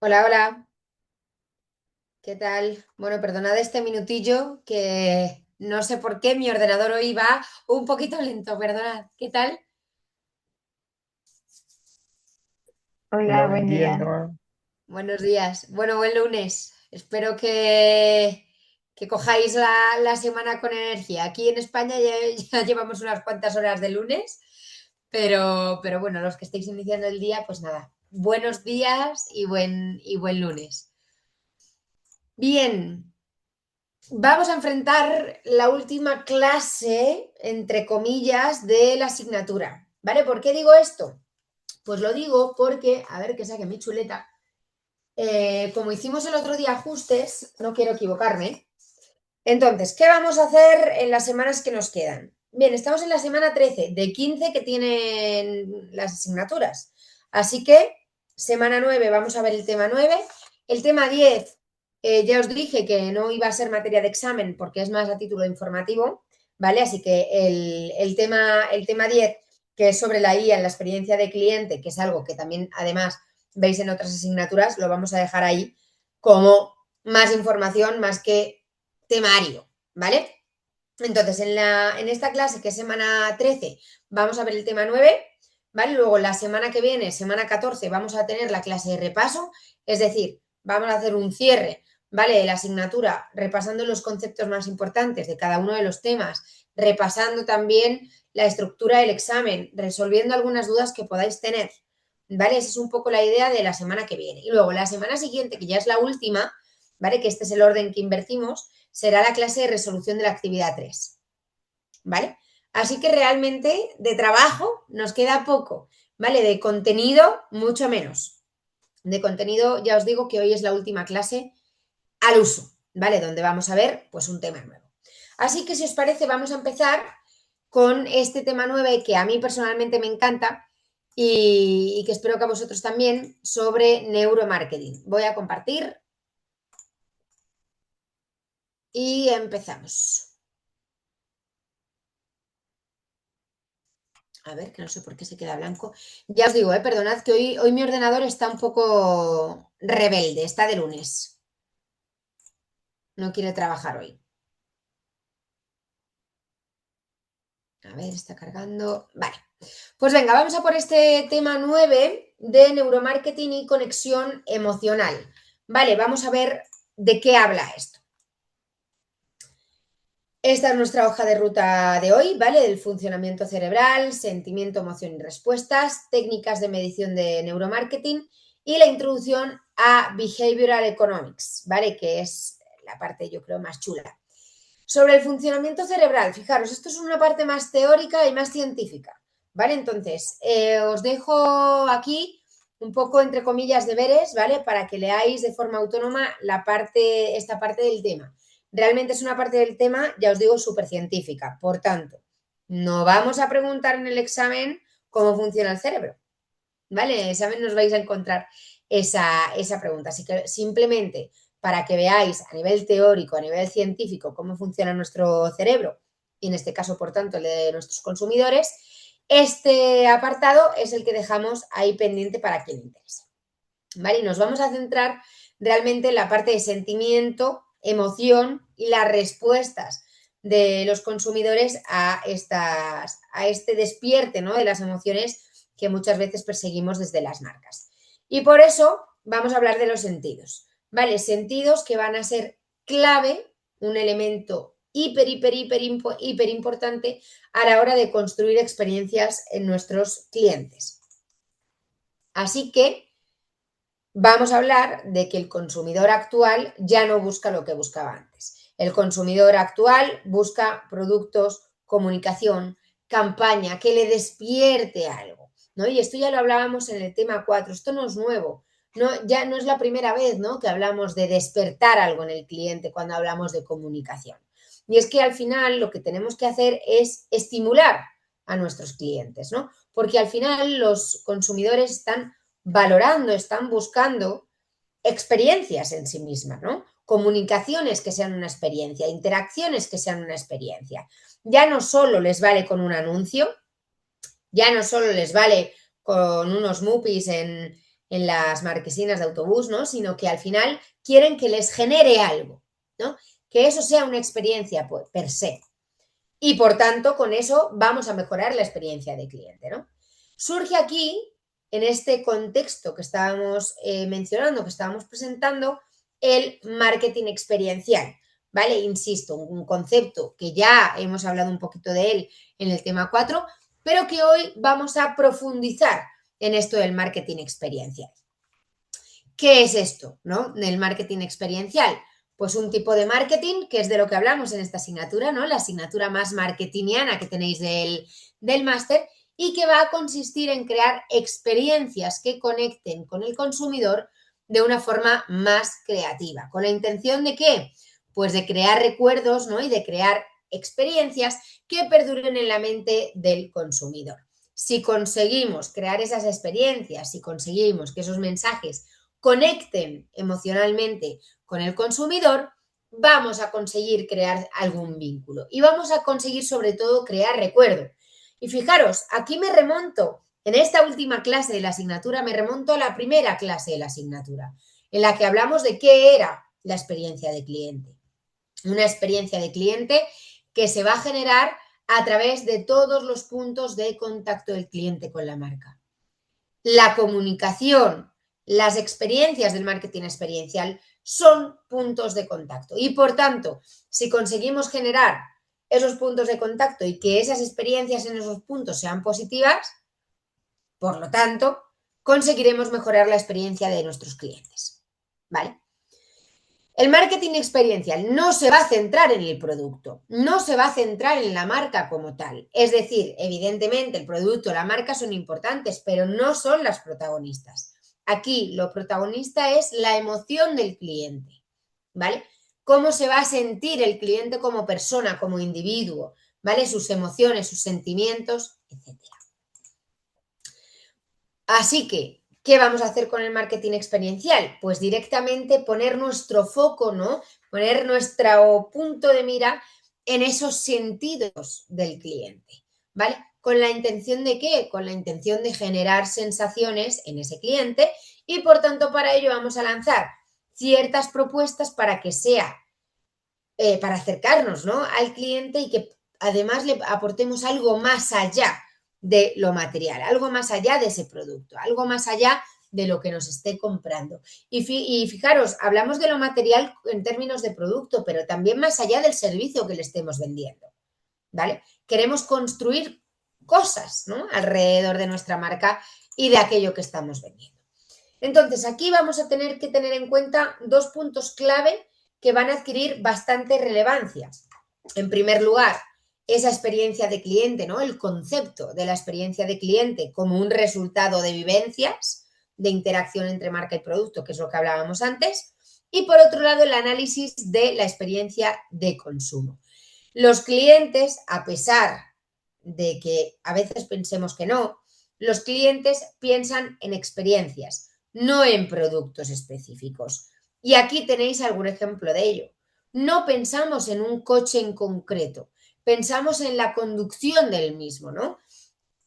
Hola, hola, ¿qué tal? Bueno, perdonad este minutillo que no sé por qué mi ordenador hoy va un poquito lento, perdonad. ¿Qué tal? Hola, Hola, buen buen día, día. Noah. Buenos días. Bueno, buen lunes. Espero que cojáis la semana con energía. Aquí en España ya, ya llevamos unas cuantas horas de lunes, pero bueno, los que estáis iniciando el día, pues nada, buenos días y buen lunes. Bien. Vamos a enfrentar la última clase, entre comillas, de la asignatura. ¿Vale? ¿Por qué digo esto? Pues lo digo porque, a ver que saque mi chuleta, como hicimos el otro día ajustes, no quiero equivocarme. Entonces, ¿qué vamos a hacer en las semanas que nos quedan? Bien, estamos en la semana 13 de 15 que tienen las asignaturas. Así que, semana 9 vamos a ver el tema 9. El tema 10, ya os dije que no iba a ser materia de examen porque es más a título informativo, ¿vale? Así que el tema 10, que es sobre la IA en la experiencia de cliente, que es algo que también además veis en otras asignaturas, lo vamos a dejar ahí como más información, más que temario, ¿vale? Entonces, en esta clase, que es semana 13, vamos a ver el tema 9, ¿vale? Luego, la semana que viene, semana 14, vamos a tener la clase de repaso, es decir, vamos a hacer un cierre, ¿vale? De la asignatura, repasando los conceptos más importantes de cada uno de los temas, repasando también la estructura del examen, resolviendo algunas dudas que podáis tener, ¿vale? Esa es un poco la idea de la semana que viene. Y luego, la semana siguiente, que ya es la última, ¿vale? Que este es el orden que invertimos, será la clase de resolución de la actividad 3, ¿vale? Así que realmente de trabajo nos queda poco, ¿vale? De contenido, mucho menos. De contenido, ya os digo que hoy es la última clase al uso, ¿vale? Donde vamos a ver, pues, un tema nuevo. Así que, si os parece, vamos a empezar con este tema 9 que a mí personalmente me encanta y que espero que a vosotros también, sobre neuromarketing. Voy a compartir y empezamos. A ver, que no sé por qué se queda blanco. Ya os digo, perdonad que hoy mi ordenador está un poco rebelde, está de lunes. No quiere trabajar hoy. A ver, está cargando. Vale. Pues venga, vamos a por este tema 9 de neuromarketing y conexión emocional. Vale, vamos a ver de qué habla esto. Esta es nuestra hoja de ruta de hoy, ¿vale? Del funcionamiento cerebral, sentimiento, emoción y respuestas, técnicas de medición de neuromarketing y la introducción a Behavioral Economics, ¿vale? Que es la parte, yo creo, más chula. Sobre el funcionamiento cerebral, fijaros, esto es una parte más teórica y más científica, ¿vale? Entonces, os dejo aquí un poco, entre comillas, deberes, ¿vale? Para que leáis de forma autónoma esta parte del tema. Realmente es una parte del tema, ya os digo, súper científica. Por tanto, no vamos a preguntar en el examen cómo funciona el cerebro, ¿vale? En el examen nos vais a encontrar esa pregunta. Así que simplemente para que veáis a nivel teórico, a nivel científico, cómo funciona nuestro cerebro, y en este caso, por tanto, el de nuestros consumidores, este apartado es el que dejamos ahí pendiente para quien le interese, ¿vale? Y nos vamos a centrar realmente en la parte de sentimiento, emoción y las respuestas de los consumidores a este despierte, ¿no? De las emociones que muchas veces perseguimos desde las marcas. Y por eso vamos a hablar de los sentidos, ¿vale? Sentidos que van a ser clave, un elemento hiper importante a la hora de construir experiencias en nuestros clientes. Así que vamos a hablar de que el consumidor actual ya no busca lo que buscaba antes. El consumidor actual busca productos, comunicación, campaña, que le despierte algo, ¿no? Y esto ya lo hablábamos en el tema 4, esto no es nuevo, no, ya no es la primera vez, ¿no?, que hablamos de despertar algo en el cliente cuando hablamos de comunicación. Y es que al final lo que tenemos que hacer es estimular a nuestros clientes, ¿no? Porque al final los consumidores están valorando, están buscando experiencias en sí mismas, ¿no? Comunicaciones que sean una experiencia, interacciones que sean una experiencia. Ya no solo les vale con un anuncio, ya no solo les vale con unos mupis en las marquesinas de autobús, ¿no? Sino que al final quieren que les genere algo, ¿no? Que eso sea una experiencia per se. Y por tanto, con eso vamos a mejorar la experiencia de cliente, ¿no? Surge aquí, en este contexto que estábamos mencionando, que estábamos presentando, el marketing experiencial, ¿vale? Insisto, un concepto que ya hemos hablado un poquito de él en el tema 4, pero que hoy vamos a profundizar en esto del marketing experiencial. ¿Qué es esto, no? Del marketing experiencial. Pues un tipo de marketing que es de lo que hablamos en esta asignatura, ¿no? La asignatura más marketingiana que tenéis del máster y que va a consistir en crear experiencias que conecten con el consumidor de una forma más creativa. ¿Con la intención de qué? Pues de crear recuerdos, ¿no? Y de crear experiencias que perduren en la mente del consumidor. Si conseguimos crear esas experiencias, si conseguimos que esos mensajes conecten emocionalmente con el consumidor, vamos a conseguir crear algún vínculo y vamos a conseguir sobre todo crear recuerdo. Y fijaros, aquí me remonto, en esta última clase de la asignatura, me remonto a la primera clase de la asignatura, en la que hablamos de qué era la experiencia de cliente. Una experiencia de cliente que se va a generar a través de todos los puntos de contacto del cliente con la marca. La comunicación, las experiencias del marketing experiencial son puntos de contacto y por tanto, si conseguimos generar esos puntos de contacto y que esas experiencias en esos puntos sean positivas, por lo tanto, conseguiremos mejorar la experiencia de nuestros clientes, ¿vale? El marketing experiencial no se va a centrar en el producto, no se va a centrar en la marca como tal. Es decir, evidentemente el producto, la marca son importantes, pero no son las protagonistas. Aquí lo protagonista es la emoción del cliente, ¿vale? Cómo se va a sentir el cliente como persona, como individuo, ¿vale? Sus emociones, sus sentimientos, etc. Así que, ¿qué vamos a hacer con el marketing experiencial? Pues directamente poner nuestro foco, ¿no? Poner nuestro punto de mira en esos sentidos del cliente, ¿vale? ¿Con la intención de qué? Con la intención de generar sensaciones en ese cliente y por tanto para ello vamos a lanzar ciertas propuestas para que sea, para acercarnos, ¿no? Al cliente y que además le aportemos algo más allá de lo material, algo más allá de ese producto, algo más allá de lo que nos esté comprando. Y fijaros, hablamos de lo material en términos de producto, pero también más allá del servicio que le estemos vendiendo, ¿vale? Queremos construir cosas, ¿no? Alrededor de nuestra marca y de aquello que estamos vendiendo. Entonces, aquí vamos a tener que tener en cuenta dos puntos clave que van a adquirir bastante relevancia. En primer lugar, esa experiencia de cliente, ¿no? El concepto de la experiencia de cliente como un resultado de vivencias, de interacción entre marca y producto, que es lo que hablábamos antes. Y por otro lado, el análisis de la experiencia de consumo. Los clientes, a pesar de que a veces pensemos que no, los clientes piensan en experiencias, no en productos específicos. Y aquí tenéis algún ejemplo de ello. No pensamos en un coche en concreto, pensamos en la conducción del mismo, ¿no?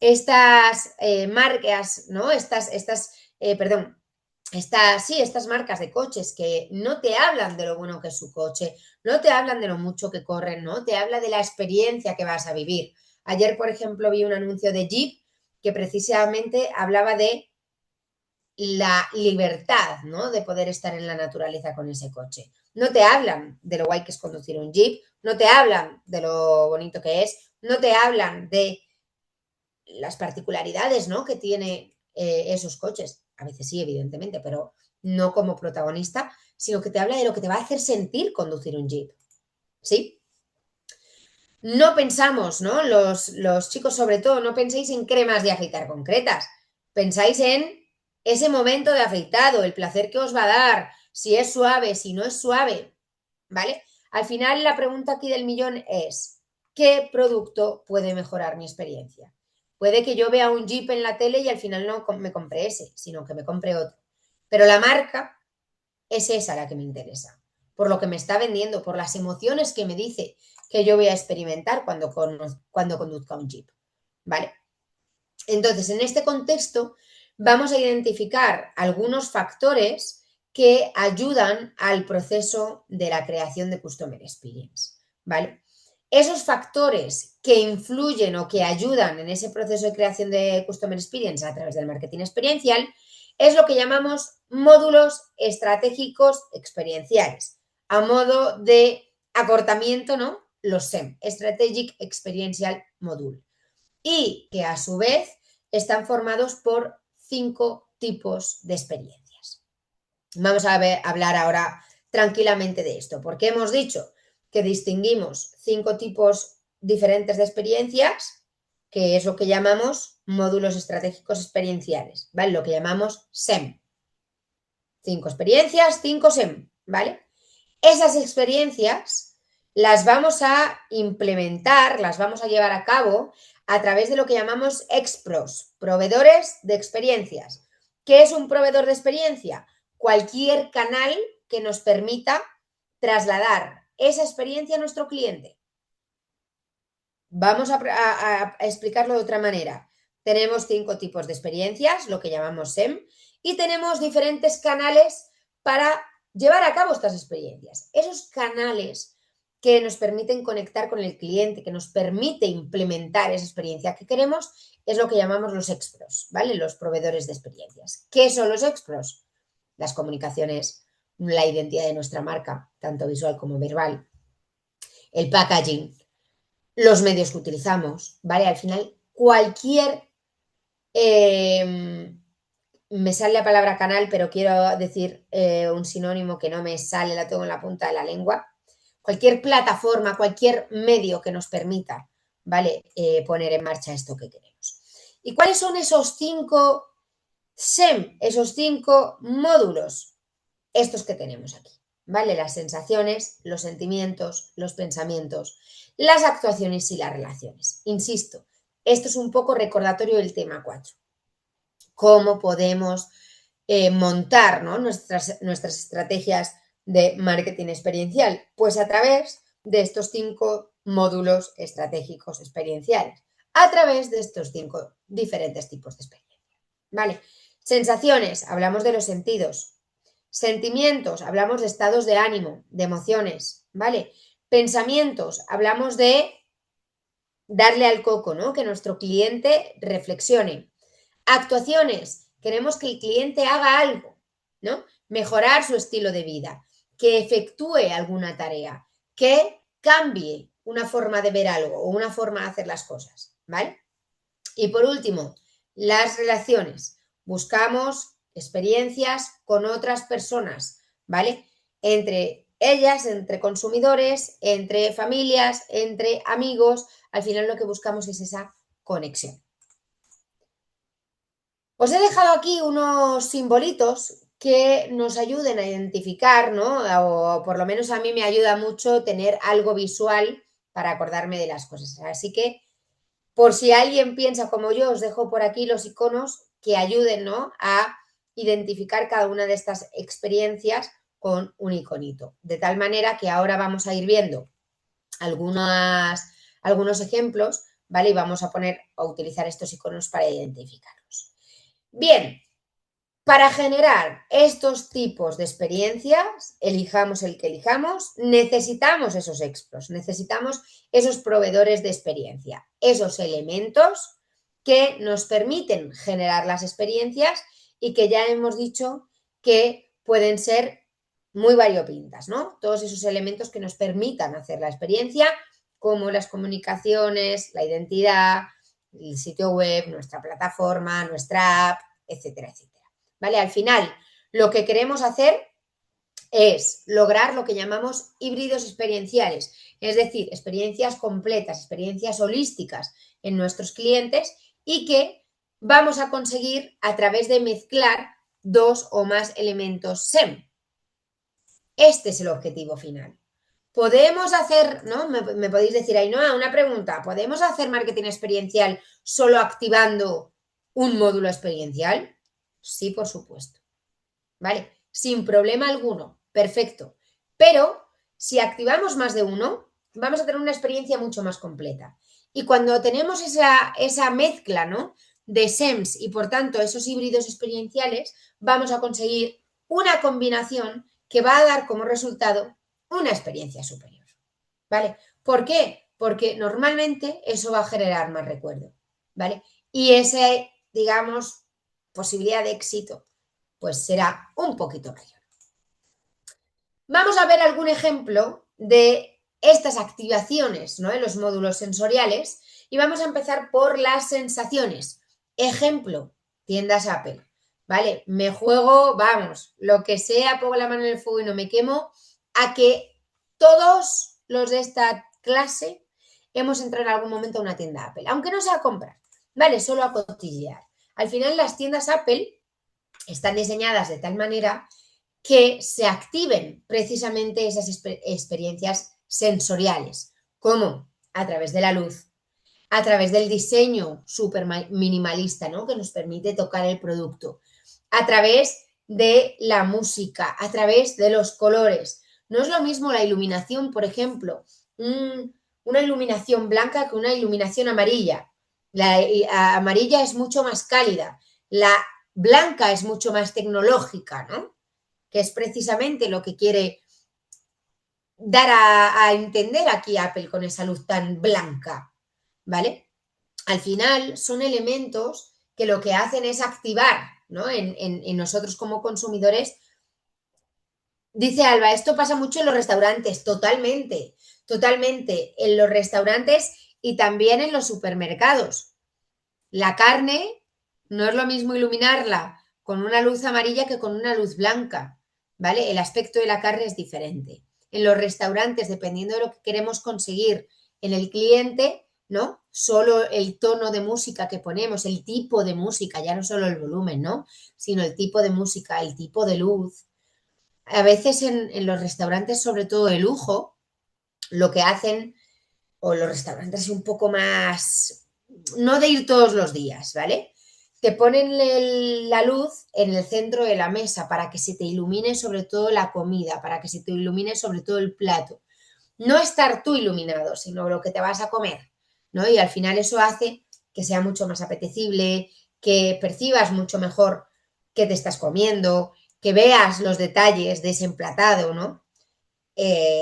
Estas marcas, ¿no? Estas marcas de coches que no te hablan de lo bueno que es su coche, no te hablan de lo mucho que corren, no te habla de la experiencia que vas a vivir. Ayer, por ejemplo, vi un anuncio de Jeep que precisamente hablaba de la libertad, ¿no? De poder estar en la naturaleza con ese coche. No te hablan de lo guay que es conducir un Jeep, no te hablan de lo bonito que es, no te hablan de las particularidades, ¿no? Que tiene esos coches. A veces sí, evidentemente, pero no como protagonista, sino que te habla de lo que te va a hacer sentir conducir un Jeep. ¿Sí? No pensamos, ¿no? Los chicos sobre todo, no penséis en cremas de afeitar concretas. Pensáis en ese momento de afeitado, el placer que os va a dar, si es suave, si no es suave, ¿vale? Al final la pregunta aquí del millón es, ¿qué producto puede mejorar mi experiencia? Puede que yo vea un Jeep en la tele y al final no me compre ese, sino que me compre otro. Pero la marca es esa la que me interesa, por lo que me está vendiendo, por las emociones que me dice que yo voy a experimentar cuando conduzca un Jeep, ¿vale? Entonces, en este contexto, vamos a identificar algunos factores que ayudan al proceso de la creación de Customer Experience, ¿vale? Esos factores que influyen o que ayudan en ese proceso de creación de Customer Experience a través del marketing experiencial es lo que llamamos módulos estratégicos experienciales, a modo de acortamiento, ¿no? Los SEM, Strategic Experiential Module, y que a su vez están formados por 5 tipos de experiencias. Vamos a hablar ahora tranquilamente de esto, porque hemos dicho que distinguimos 5 tipos diferentes de experiencias, que es lo que llamamos módulos estratégicos experienciales, ¿vale? Lo que llamamos SEM. 5 experiencias, 5 SEM, ¿vale? Esas experiencias las vamos a implementar, las vamos a llevar a cabo a través de lo que llamamos expros, proveedores de experiencias. ¿Qué es un proveedor de experiencia? Cualquier canal que nos permita trasladar esa experiencia a nuestro cliente. Vamos a explicarlo de otra manera. Tenemos 5 tipos de experiencias, lo que llamamos SEM, y tenemos diferentes canales para llevar a cabo estas experiencias. Esos canales que nos permiten conectar con el cliente, que nos permite implementar esa experiencia que queremos, es lo que llamamos los expros, ¿vale? Los proveedores de experiencias. ¿Qué son los expros? Las comunicaciones, la identidad de nuestra marca, tanto visual como verbal, el packaging, los medios que utilizamos, ¿vale? Al final, cualquier... me sale la palabra canal, pero quiero decir un sinónimo que no me sale, la tengo en la punta de la lengua. Cualquier plataforma, cualquier medio que nos permita, ¿vale? Poner en marcha esto que queremos. ¿Y cuáles son esos 5 SEM, esos 5 módulos? Estos que tenemos aquí, ¿vale? Las sensaciones, los sentimientos, los pensamientos, las actuaciones y las relaciones. Insisto, esto es un poco recordatorio del tema 4. Cómo podemos montar, ¿no? nuestras estrategias de marketing experiencial, pues a través de estos 5 módulos estratégicos experienciales, a través de estos 5 diferentes tipos de experiencia, ¿vale? Sensaciones, hablamos de los sentidos. Sentimientos, hablamos de estados de ánimo, de emociones, ¿vale? Pensamientos, hablamos de darle al coco, ¿no? Que nuestro cliente reflexione. Actuaciones, queremos que el cliente haga algo, ¿no? Mejorar su estilo de vida, que efectúe alguna tarea, que cambie una forma de ver algo o una forma de hacer las cosas, ¿vale? Y por último, las relaciones. Buscamos experiencias con otras personas, ¿vale? Entre ellas, entre consumidores, entre familias, entre amigos. Al final lo que buscamos es esa conexión. Os he dejado aquí unos simbolitos que nos ayuden a identificar, ¿no? O por lo menos a mí me ayuda mucho tener algo visual para acordarme de las cosas. Así que, por si alguien piensa como yo, os dejo por aquí los iconos que ayuden, ¿no? A identificar cada una de estas experiencias con un iconito. De tal manera que ahora vamos a ir viendo algunos ejemplos, ¿vale? Y vamos a utilizar estos iconos para identificarlos. Bien, para generar estos tipos de experiencias, elijamos el que elijamos, necesitamos esos expros, necesitamos esos proveedores de experiencia, esos elementos que nos permiten generar las experiencias y que ya hemos dicho que pueden ser muy variopintas, ¿no? Todos esos elementos que nos permitan hacer la experiencia, como las comunicaciones, la identidad, el sitio web, nuestra plataforma, nuestra app, etcétera, etcétera. ¿Vale? Al final, lo que queremos hacer es lograr lo que llamamos híbridos experienciales, es decir, experiencias completas, experiencias holísticas en nuestros clientes y que vamos a conseguir a través de mezclar 2 o más elementos SEM. Este es el objetivo final. ¿Podemos hacer, no? Me podéis decir, Ainhoa, una pregunta, ¿podemos hacer marketing experiencial solo activando un módulo experiencial? Sí, por supuesto. ¿Vale? Sin problema alguno. Perfecto. Pero si activamos más de uno, vamos a tener una experiencia mucho más completa. Y cuando tenemos esa mezcla, ¿no? de SEMS y por tanto esos híbridos experienciales, vamos a conseguir una combinación que va a dar como resultado una experiencia superior, ¿vale? ¿Por qué? Porque normalmente eso va a generar más recuerdo, ¿vale? Y esa, digamos, posibilidad de éxito, pues será un poquito mayor. Vamos a ver algún ejemplo de estas activaciones, ¿no?, en los módulos sensoriales y vamos a empezar por las sensaciones. Ejemplo, tiendas Apple, ¿vale? Me juego, vamos, lo que sea, pongo la mano en el fuego y no me quemo, a que todos los de esta clase hemos entrado en algún momento a una tienda Apple, aunque no sea a comprar, ¿vale? Solo a cotillear. Al final las tiendas Apple están diseñadas de tal manera que se activen precisamente esas experiencias sensoriales, como a través de la luz, a través del diseño súper minimalista, ¿no?, que nos permite tocar el producto, a través de la música, a través de los colores. No es lo mismo la iluminación, por ejemplo, una iluminación blanca que una iluminación amarilla. La amarilla es mucho más cálida, la blanca es mucho más tecnológica, ¿no?, que es precisamente lo que quiere dar a entender aquí Apple con esa luz tan blanca, ¿vale? Al final son elementos que lo que hacen es activar, ¿no?, en nosotros como consumidores. Dice Alba, esto pasa mucho en los restaurantes, totalmente, totalmente, en los restaurantes y también en los supermercados. La carne no es lo mismo iluminarla con una luz amarilla que con una luz blanca, ¿vale? El aspecto de la carne es diferente. En los restaurantes, dependiendo de lo que queremos conseguir en el cliente, ¿no? Solo el tono de música que ponemos, el tipo de música, ya no solo el volumen, ¿no?, sino el tipo de música, el tipo de luz. A veces en los restaurantes, sobre todo de lujo, lo que hacen, o los restaurantes un poco más, no de ir todos los días, ¿vale? Te ponen la luz en el centro de la mesa para que se te ilumine sobre todo la comida, para que se te ilumine sobre todo el plato. No estar tú iluminado, sino lo que te vas a comer, ¿no? Y al final eso hace que sea mucho más apetecible, que percibas mucho mejor qué te estás comiendo, que veas los detalles de ese emplatado, ¿no?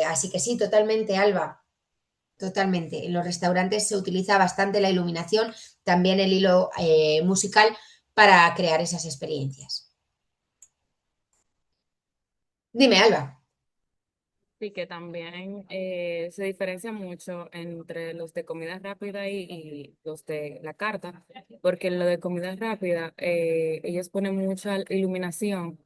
Así que sí, totalmente, Alba, totalmente. En los restaurantes se utiliza bastante la iluminación, también el hilo musical para crear esas experiencias. Dime, Alba. Sí, que también se diferencia mucho entre los de comida rápida y los de la carta, porque en lo de comida rápida ellos ponen mucha iluminación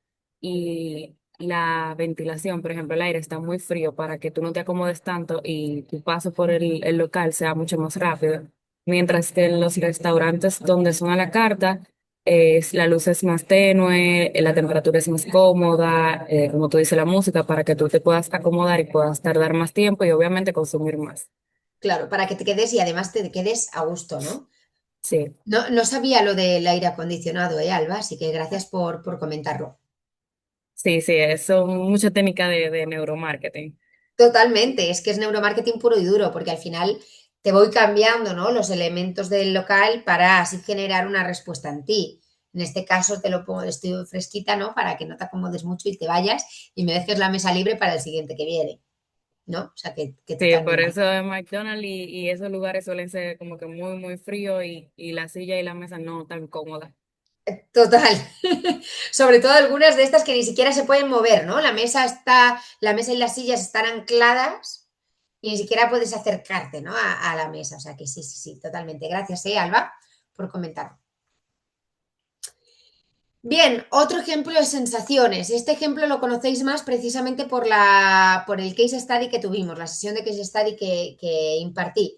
y la ventilación, por ejemplo, el aire está muy frío para que tú no te acomodes tanto y tu paso por el local sea mucho más rápido, mientras que en los restaurantes donde son a la carta, la luz es más tenue, la temperatura es más cómoda, como tú dices, la música, para que tú te puedas acomodar y puedas tardar más tiempo y obviamente consumir más. Claro, para que te quedes y además te quedes a gusto, ¿no? Sí, No, no sabía lo del aire acondicionado, Alba, así que gracias por comentarlo. sí, sí, eso, mucha técnica de neuromarketing. Totalmente, es que es neuromarketing puro y duro, porque al final te voy cambiando, ¿no?, los elementos del local para así generar una respuesta en ti. En este caso te lo pongo, estoy fresquita, ¿no?, para que no te acomodes mucho y te vayas y me dejes la mesa libre para el siguiente que viene, ¿no? O sea, que Sí, por totalmente. eso McDonald's y esos lugares suelen ser como que muy, muy fríos y la silla y la mesa no tan cómodas. Total. Sobre todo algunas de estas que ni siquiera se pueden mover, ¿no? La mesa y las sillas están ancladas y ni siquiera puedes acercarte, ¿no?, a la mesa. O sea que sí, sí, sí, totalmente. Gracias, Alba, por comentar. Bien, otro ejemplo de sensaciones. Este ejemplo lo conocéis más precisamente por el case study que tuvimos, la sesión de case study que impartí.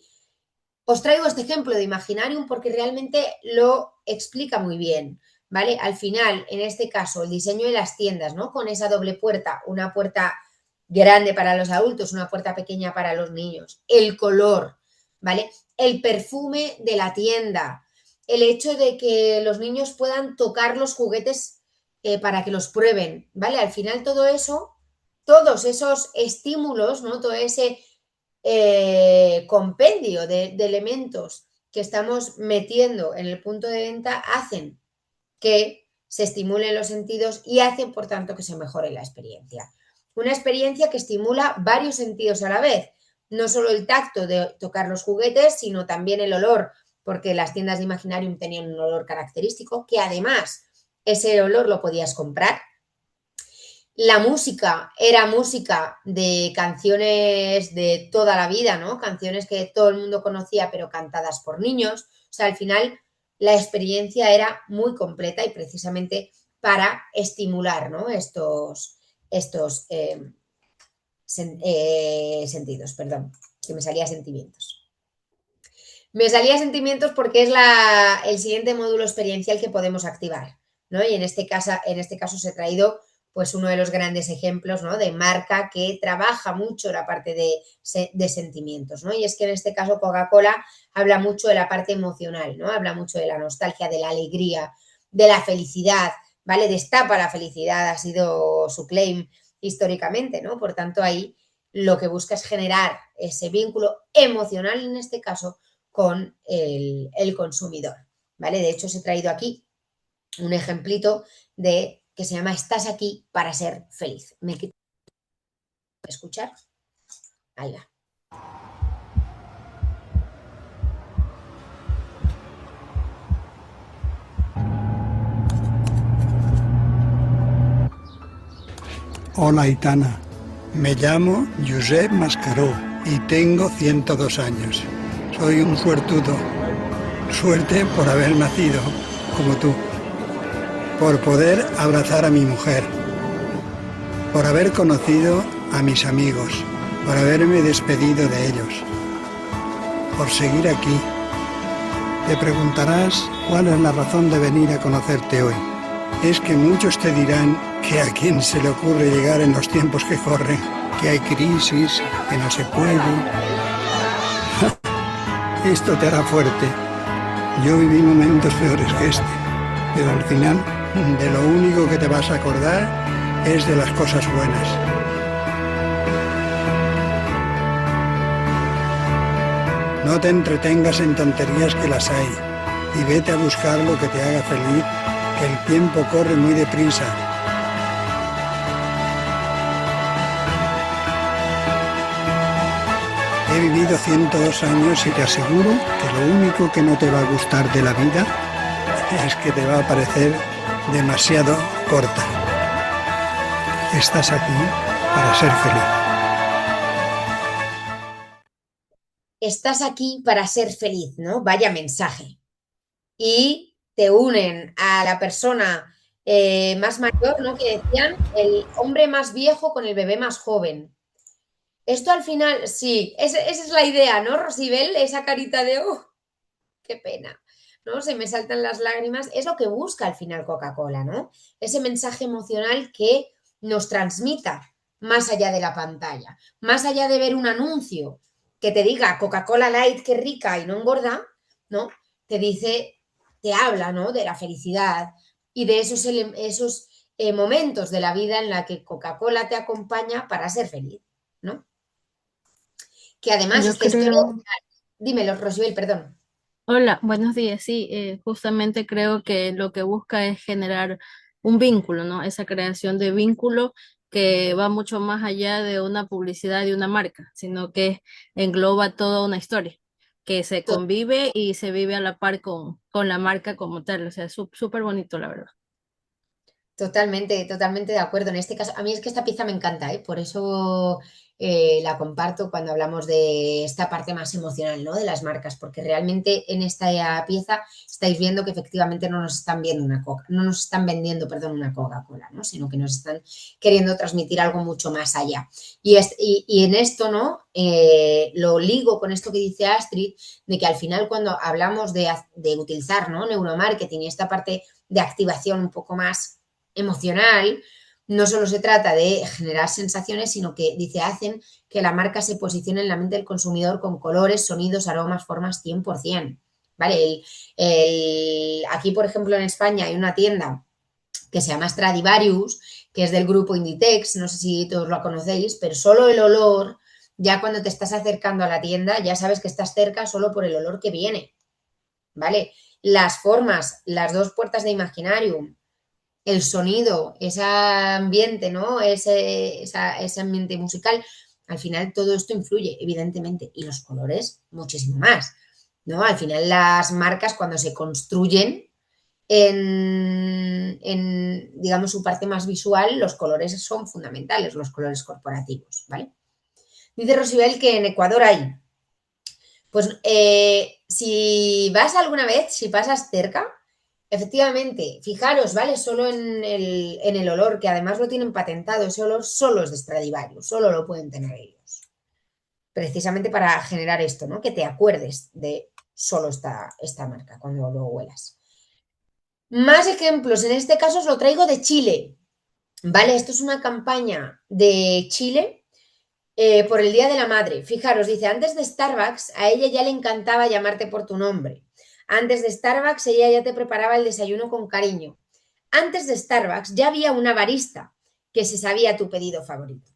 Os traigo este ejemplo de Imaginarium porque realmente lo explica muy bien, ¿vale? Al final, en este caso, el diseño de las tiendas, ¿no?, con esa doble puerta, una puerta grande para los adultos, una puerta pequeña para los niños, el color, ¿vale? El perfume de la tienda, el hecho de que los niños puedan tocar los juguetes para que los prueben, ¿vale? Al final todo eso, todos esos estímulos, ¿no?, todo ese compendio de elementos que estamos metiendo en el punto de venta hacen que se estimulen los sentidos y hacen, por tanto, que se mejore la experiencia. Una experiencia que estimula varios sentidos a la vez, no solo el tacto de tocar los juguetes, sino también el olor, porque las tiendas de Imaginarium tenían un olor característico, que además ese olor lo podías comprar. La música era música de canciones de toda la vida, ¿no? Canciones que todo el mundo conocía, pero cantadas por niños. O sea, al final la experiencia era muy completa y precisamente para estimular, ¿no? estos sentidos, perdón, que me salía sentimientos. Me salía sentimientos porque es el siguiente módulo experiencial que podemos activar, ¿no? Y en este caso os he traído pues uno de los grandes ejemplos, ¿no? De marca que trabaja mucho la parte de sentimientos, ¿no? Y es que en este caso Coca-Cola habla mucho de la parte emocional, ¿no? Habla mucho de la nostalgia, de la alegría, de la felicidad, ¿vale? Destapa la felicidad, ha sido su claim históricamente, ¿no? Por tanto, ahí lo que busca es generar ese vínculo emocional, en este caso, con el consumidor, ¿vale? De hecho, os he traído aquí un ejemplito que se llama Estás aquí para ser feliz. ¿Me quito? ¿Escuchar? Ahí va. Hola, Aitana. Me llamo Josep Mascaró y tengo 102 años. Soy un suertudo. Suerte por haber nacido como tú. Por poder abrazar a mi mujer. Por haber conocido a mis amigos. Por haberme despedido de ellos. Por seguir aquí. Te preguntarás cuál es la razón de venir a conocerte hoy. Es que muchos te dirán que a quién se le ocurre llegar en los tiempos que corren, que hay crisis, que no se puede. Esto te hará fuerte. Yo viví momentos peores que este, pero al final de lo único que te vas a acordar es de las cosas buenas. No te entretengas en tonterías que las hay y vete a buscar lo que te haga feliz, que el tiempo corre muy deprisa. He vivido 102 años y te aseguro que lo único que no te va a gustar de la vida es que te va a parecer demasiado corta. Estás aquí para ser feliz. Estás aquí para ser feliz, ¿no? Vaya mensaje. Y te unen a la persona más mayor, ¿no? Que decían el hombre más viejo con el bebé más joven. Esto al final, sí, esa es la idea, ¿no, Rosibel? Esa carita de, qué pena, ¿no? Se me saltan las lágrimas. Es lo que busca al final Coca-Cola, ¿no? Ese mensaje emocional que nos transmita más allá de la pantalla, más allá de ver un anuncio que te diga Coca-Cola Light, qué rica y no engorda, ¿no? Te dice, te habla, ¿no? De la felicidad y de esos momentos de la vida en la que Coca-Cola te acompaña para ser feliz, ¿no? Que además Yo esta historia, creo, dímelo, Rosibel, perdón. hola, buenos días. Sí, justamente creo que lo que busca es generar un vínculo, ¿no? Esa creación de vínculo que va mucho más allá de una publicidad de una marca, sino que engloba toda una historia que se convive y se vive a la par con la marca como tal. O sea, es súper bonito, la verdad. Totalmente, totalmente de acuerdo. En este caso, a mí es que esta pieza me encanta, ¿eh? Por eso la comparto cuando hablamos de esta parte más emocional, ¿no? De las marcas, porque realmente en esta pieza estáis viendo que efectivamente no nos están viendo no nos están vendiendo, perdón, una Coca-Cola, ¿no? Sino que nos están queriendo transmitir algo mucho más allá. Y en esto, ¿no? Lo ligo con esto que dice Astrid, de que al final cuando hablamos de utilizar, ¿no? Neuromarketing y esta parte de activación un poco más emocional, no solo se trata de generar sensaciones, sino que dice, hacen que la marca se posicione en la mente del consumidor con colores, sonidos, aromas, formas 100%. ¿Vale? Aquí, por ejemplo, en España hay una tienda que se llama Stradivarius, que es del grupo Inditex, no sé si todos lo conocéis, pero solo el olor, ya cuando te estás acercando a la tienda, ya sabes que estás cerca solo por el olor que viene. ¿vale? Las formas, las dos puertas de Imaginarium, el sonido, ese ambiente, ¿no? Ese ambiente musical, al final todo esto influye, evidentemente, y los colores muchísimo más, ¿no? Al final las marcas cuando se construyen digamos, su parte más visual, los colores son fundamentales, los colores corporativos, ¿vale? Dice Rosibel que en Ecuador hay. Pues si vas alguna vez, si pasas cerca, efectivamente, fijaros, ¿vale? Solo en el olor, que además lo tienen patentado, ese olor solo es de Stradivarius, solo lo pueden tener ellos. Precisamente para generar esto, ¿no? Que te acuerdes de solo esta marca cuando lo huelas. Más ejemplos, en este caso os lo traigo de Chile, ¿vale? Esto es una campaña de Chile por el Día de la Madre. Fijaros, dice, antes de Starbucks, a ella ya le encantaba llamarte por tu nombre. Antes de Starbucks, ella ya te preparaba el desayuno con cariño. Antes de Starbucks, ya había una barista que se sabía tu pedido favorito.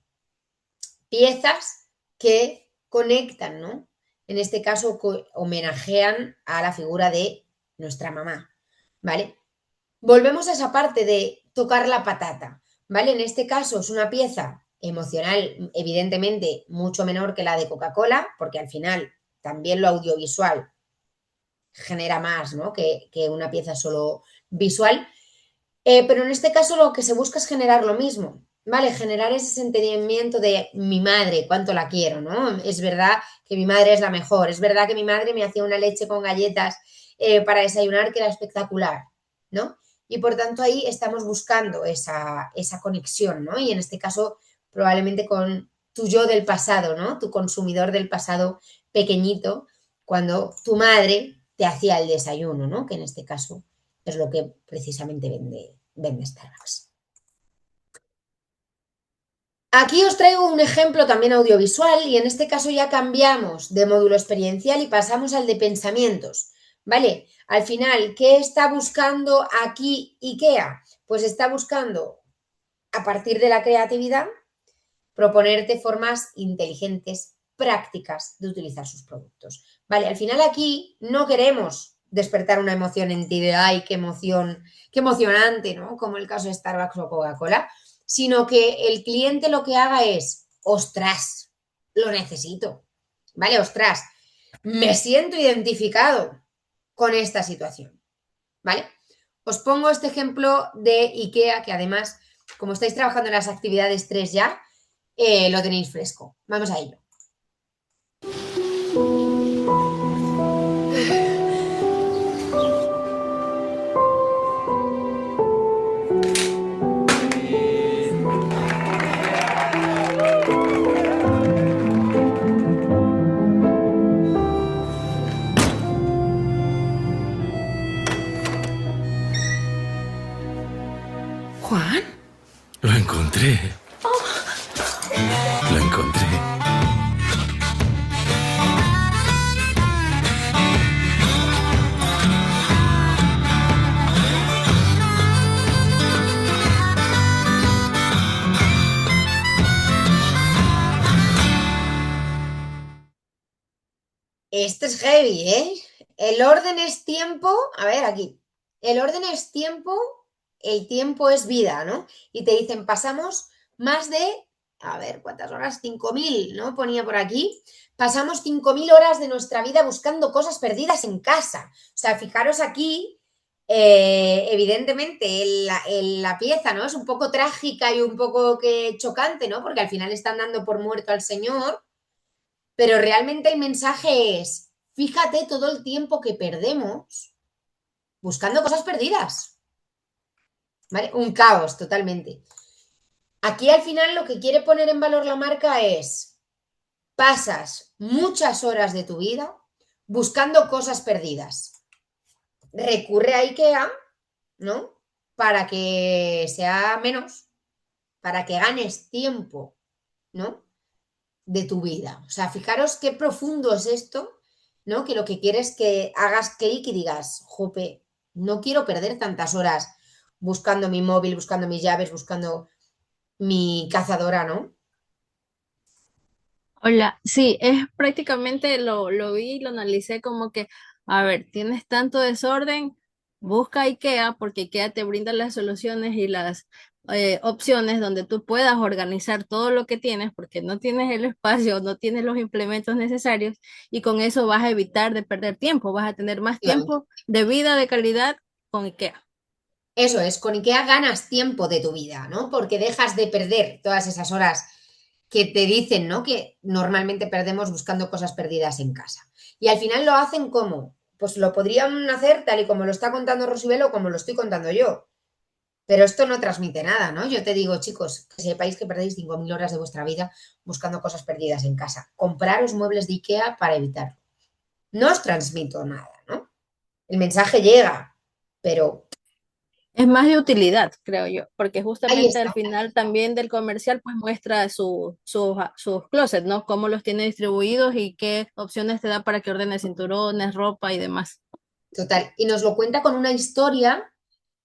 Piezas que conectan, ¿no? En este caso, homenajean a la figura de nuestra mamá, ¿vale? Volvemos a esa parte de tocar la patata, ¿vale? En este caso es una pieza emocional, evidentemente mucho menor que la de Coca-Cola, porque al final también lo audiovisual genera más, ¿no? Que una pieza solo visual. Pero en este caso lo que se busca es generar lo mismo, ¿vale? Generar ese sentimiento de mi madre, cuánto la quiero, ¿no? Es verdad que mi madre es la mejor, es verdad que mi madre me hacía una leche con galletas para desayunar que era espectacular, ¿no? Y por tanto ahí estamos buscando esa conexión, ¿no? Y en este caso probablemente con tu yo del pasado, ¿no? Tu consumidor del pasado pequeñito, cuando tu madre te hacía el desayuno, ¿no? Que en este caso es lo que precisamente vende Starbucks. Aquí os traigo un ejemplo también audiovisual y en este caso ya cambiamos de módulo experiencial y pasamos al de pensamientos, ¿vale? Al final, ¿qué está buscando aquí IKEA? Pues está buscando, a partir de la creatividad, proponerte formas inteligentes, prácticas de utilizar sus productos. Vale, al final aquí no queremos despertar una emoción en ti de ¡ay, qué emoción, qué emocionante!, ¿no? Como el caso de Starbucks o Coca-Cola, sino que el cliente lo que haga es, ostras, lo necesito, ¿vale? Ostras, me siento identificado con esta situación, ¿vale? Os pongo este ejemplo de IKEA, que además, como estáis trabajando en las actividades 3 ya, lo tenéis fresco. Vamos a ello. ¿Juan? Lo encontré. Lo encontré. Este es heavy, ¿eh? El orden es tiempo. A ver, aquí. El orden es tiempo, el tiempo es vida, ¿no? Y te dicen, pasamos más de, a ver, ¿cuántas horas? 5.000, ¿no? Ponía por aquí. Pasamos 5.000 horas de nuestra vida buscando cosas perdidas en casa. O sea, fijaros aquí, evidentemente, la pieza, ¿no? Es un poco trágica y un poco que chocante, ¿no? Porque al final están dando por muerto al señor. Pero realmente el mensaje es, fíjate todo el tiempo que perdemos buscando cosas perdidas, ¿vale? Un caos totalmente. Aquí al final lo que quiere poner en valor la marca es, pasas muchas horas de tu vida buscando cosas perdidas. Recurre a IKEA, ¿no? Para que sea menos, para que ganes tiempo, ¿no? De tu vida. O sea, fijaros qué profundo es esto, ¿no? Que lo que quieres es que hagas clic y digas, jope, no quiero perder tantas horas buscando mi móvil, buscando mis llaves, buscando mi cazadora, ¿no? Hola, sí, es prácticamente lo vi y lo analicé como que A ver, tienes tanto desorden, busca IKEA porque IKEA te brinda las soluciones y las opciones donde tú puedas organizar todo lo que tienes porque no tienes el espacio, no tienes los implementos necesarios y con eso vas a evitar de perder tiempo, vas a tener más Efectivamente. tiempo de vida de calidad con IKEA. Eso es, con IKEA ganas tiempo de tu vida, ¿no? Porque dejas de perder todas esas horas que te dicen, ¿no? Que normalmente perdemos buscando cosas perdidas en casa. Y al final lo hacen como, pues lo podrían hacer tal y como lo está contando Rosibel o como lo estoy contando yo. Pero esto no transmite nada, ¿no? Yo te digo, chicos, que sepáis que perdéis 5.000 horas de vuestra vida buscando cosas perdidas en casa. Compraros muebles de IKEA para evitarlo. No os transmito nada, ¿no? El mensaje llega, pero Es más de utilidad, creo yo, porque ahí justamente al está. final también del comercial pues muestra sus closets, ¿no? Cómo los tiene distribuidos y qué opciones te da para que ordenes cinturones, ropa y demás. Total. Y nos lo cuenta con una historia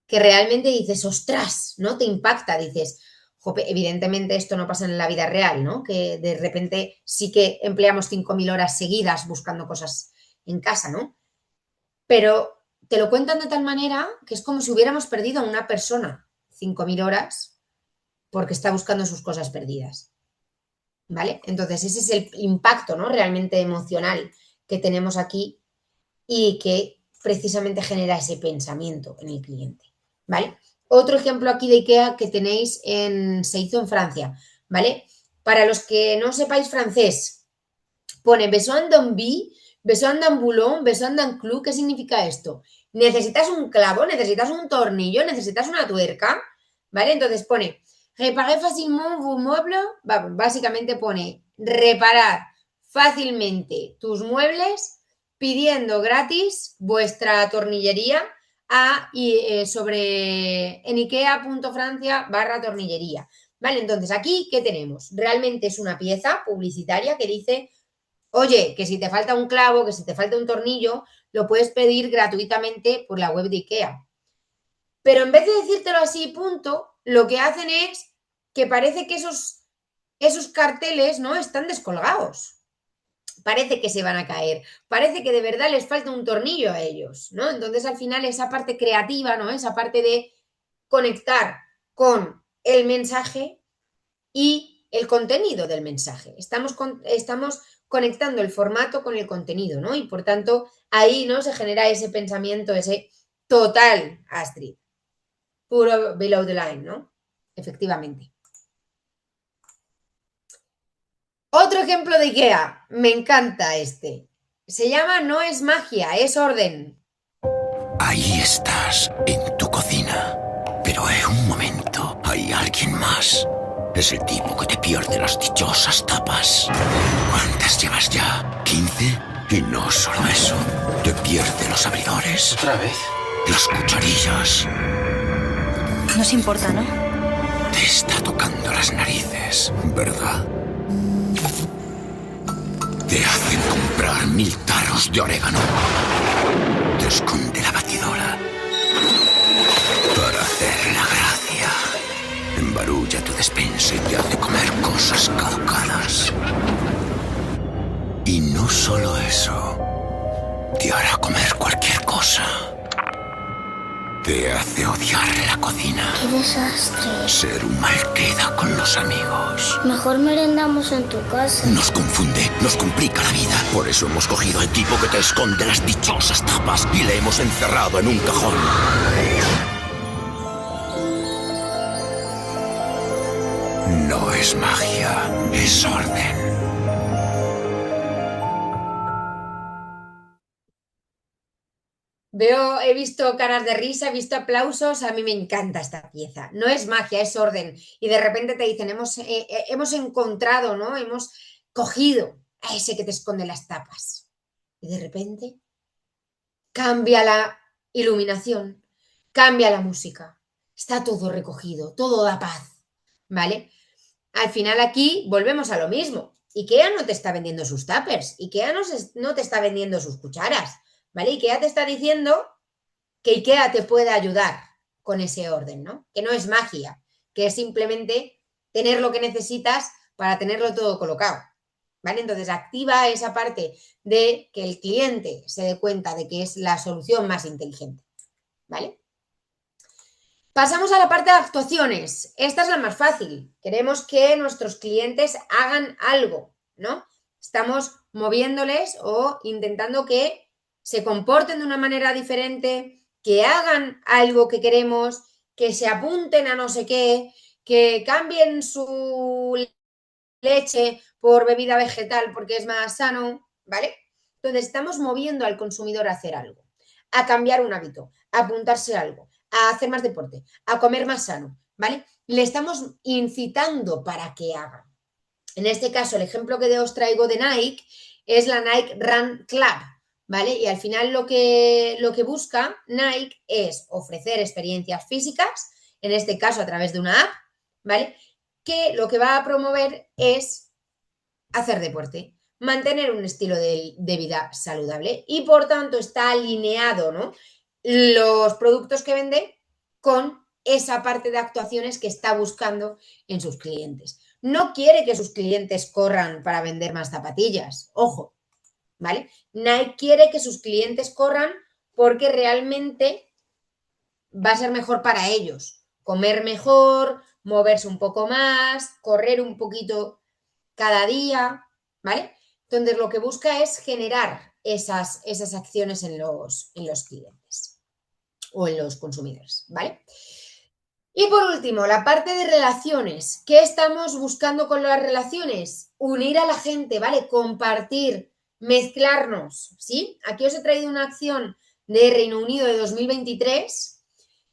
que realmente dices, ostras, ¿no? Te impacta, dices, jope, evidentemente esto no pasa en la vida real, ¿no? Que de repente sí que empleamos 5.000 horas seguidas buscando cosas en casa, ¿no? Pero te lo cuentan de tal manera que es como si hubiéramos perdido a una persona 5.000 horas porque está buscando sus cosas perdidas, ¿vale? Entonces ese es el impacto, ¿no? Realmente emocional que tenemos aquí y que precisamente genera ese pensamiento en el cliente, ¿vale? Otro ejemplo aquí de IKEA que tenéis se hizo en Francia, ¿vale? Para los que no sepáis francés, pone besoin d'un bi, besoin d'un boulon, besoin d'un clou. ¿Qué significa esto? Necesitas un clavo, necesitas un tornillo, necesitas una tuerca, ¿vale? Entonces pone reparer facilement vos meubles, básicamente pone reparar fácilmente tus muebles pidiendo gratis vuestra tornillería en ikea.francia/tornillería. Vale, entonces aquí, ¿qué tenemos? Realmente es una pieza publicitaria que dice, oye, que si te falta un clavo, que si te falta un tornillo, lo puedes pedir gratuitamente por la web de IKEA. Pero en vez de decírtelo así, punto, lo que hacen es que parece que esos carteles, ¿no? Están descolgados. Parece que se van a caer, parece que de verdad les falta un tornillo a ellos, ¿no? Entonces al final esa parte creativa, ¿no? Esa parte de conectar con el mensaje y el contenido del mensaje. Estamos conectando el formato con el contenido, ¿no? Y por tanto ahí, ¿no? Se genera ese pensamiento, ese total, Astrid, puro below the line, ¿no? Efectivamente. Otro ejemplo de IKEA, me encanta este. Se llama No es magia, es orden. Ahí estás, en tu cocina. Pero un momento, hay alguien más. Es el tipo que te pierde las dichosas tapas. ¿Cuántas llevas ya? ¿15? Y no solo eso, te pierde los abridores. ¿Otra vez? Las cucharillas. Nos importa, ¿no? Te está tocando las narices, ¿verdad? Te hacen comprar 1000 tarros de orégano. Te esconde la batidora para hacer la gracia. Embarulla tu despensa y te hace comer cosas caducadas. Y no solo eso, te hará comer cualquier cosa. Te hace odiar la cocina. ¡Qué desastre! Ser un malqueda con los amigos. Mejor merendamos en tu casa. Nos confunde, nos complica la vida. Por eso hemos cogido al tipo que te esconde las dichosas tapas y le hemos encerrado en un cajón. No es magia, es orden. He visto caras de risa, he visto aplausos, a mí me encanta esta pieza. No es magia, es orden. Y de repente te dicen, hemos encontrado, ¿no? Hemos cogido a ese que te esconde las tapas. Y de repente cambia la iluminación, cambia la música. Está todo recogido, todo da paz, ¿vale? Al final aquí volvemos a lo mismo. IKEA no te está vendiendo sus tuppers, IKEA no te está vendiendo sus cucharas, ¿vale? IKEA te está diciendo que IKEA te puede ayudar con ese orden, ¿no? Que no es magia, que es simplemente tener lo que necesitas para tenerlo todo colocado, ¿vale? Entonces activa esa parte de que el cliente se dé cuenta de que es la solución más inteligente, ¿vale? Pasamos a la parte de actuaciones. Esta es la más fácil. Queremos que nuestros clientes hagan algo, ¿no? Estamos moviéndoles o intentando que se comporten de una manera diferente, que hagan algo que queremos, que se apunten a no sé qué, que cambien su leche por bebida vegetal porque es más sano, ¿vale? Entonces estamos moviendo al consumidor a hacer algo, a cambiar un hábito, a apuntarse a algo, a hacer más deporte, a comer más sano, ¿vale? Le estamos incitando para que haga. En este caso, el ejemplo que os traigo de Nike es la Nike Run Club, ¿vale? Y al final lo que busca Nike es ofrecer experiencias físicas, en este caso a través de una app, ¿vale? Que lo que va a promover es hacer deporte, mantener un estilo de vida saludable y por tanto está alineado, ¿no? Los productos que vende con esa parte de actuaciones que está buscando en sus clientes. No quiere que sus clientes corran para vender más zapatillas, ojo, ¿vale? Nike quiere que sus clientes corran porque realmente va a ser mejor para ellos. Comer mejor, moverse un poco más, correr un poquito cada día, ¿vale? Entonces lo que busca es generar esas acciones en los clientes o en los consumidores, ¿vale? Y por último, la parte de relaciones. ¿Qué estamos buscando con las relaciones? Unir a la gente, ¿vale? Compartir, mezclarnos, ¿sí? Aquí os he traído una acción de Reino Unido de 2023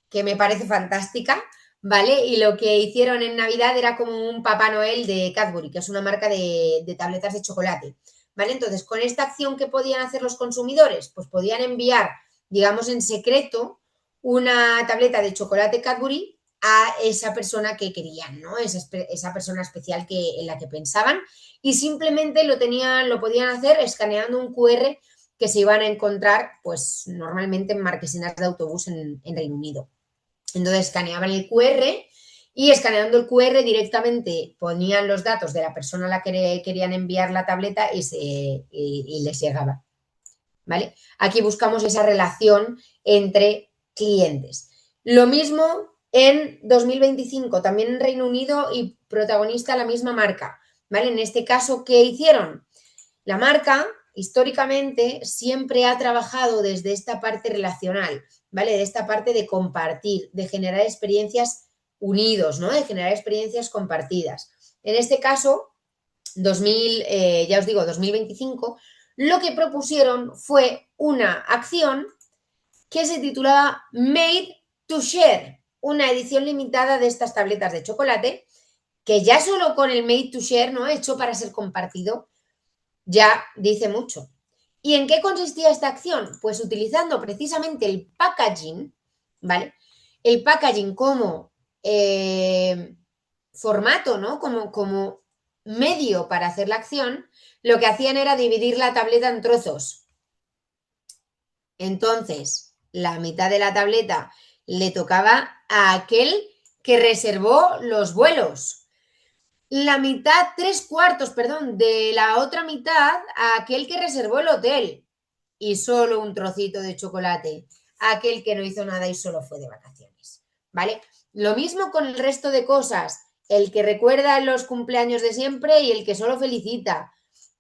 que me parece fantástica, ¿vale? Y lo que hicieron en Navidad era como un Papá Noel de Cadbury, que es una marca de tabletas de chocolate, ¿vale? Entonces, con esta acción, ¿qué podían hacer los consumidores? Pues podían enviar, digamos, en secreto una tableta de chocolate Cadbury a esa persona que querían, ¿no? Esa persona especial en la que pensaban y simplemente lo podían hacer escaneando un QR que se iban a encontrar, pues, normalmente en marquesinas de autobús en Reino Unido. Entonces escaneaban el QR y escaneando el QR directamente ponían los datos de la persona a la que querían enviar la tableta y les llegaba, ¿vale? Aquí buscamos esa relación entre clientes. Lo mismo en 2025, también en Reino Unido y protagonista la misma marca, ¿vale? En este caso, ¿qué hicieron? La marca históricamente siempre ha trabajado desde esta parte relacional, ¿vale? De esta parte de compartir, de generar experiencias unidos, ¿no? De generar experiencias compartidas. En este caso, 2025, lo que propusieron fue una acción que se titulaba Made to Share, una edición limitada de estas tabletas de chocolate, que ya solo con el Made to Share, ¿no? Hecho para ser compartido, ya dice mucho. ¿Y en qué consistía esta acción? Pues utilizando precisamente el packaging, ¿vale? El packaging como formato, ¿no? Como medio para hacer la acción, lo que hacían era dividir la tableta en trozos. Entonces, la mitad de la tableta le tocaba a aquel que reservó los vuelos. La mitad, 3/4, perdón, de la otra mitad a aquel que reservó el hotel y solo un trocito de chocolate a aquel que no hizo nada y solo fue de vacaciones, ¿vale? Lo mismo con el resto de cosas, el que recuerda los cumpleaños de siempre y el que solo felicita,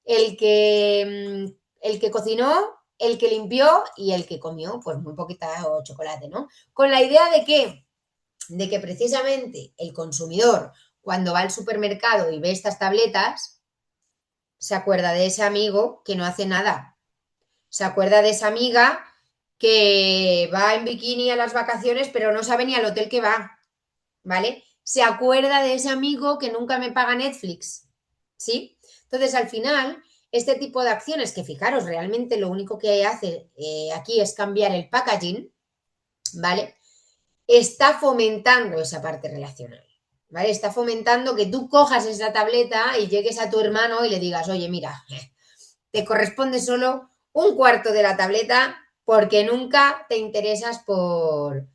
el que cocinó, el que limpió y el que comió, pues muy poquita chocolate, ¿no? Con la idea de que precisamente el consumidor, cuando va al supermercado y ve estas tabletas, se acuerda de ese amigo que no hace nada. Se acuerda de esa amiga que va en bikini a las vacaciones, pero no sabe ni al hotel que va, ¿vale? Se acuerda de ese amigo que nunca me paga Netflix, ¿sí? Entonces, al final, este tipo de acciones, que fijaros, realmente lo único que hace aquí es cambiar el packaging, ¿vale? Está fomentando esa parte relacional, ¿vale? Está fomentando que tú cojas esa tableta y llegues a tu hermano y le digas, oye, mira, te corresponde solo 1/4 de la tableta porque nunca te interesas por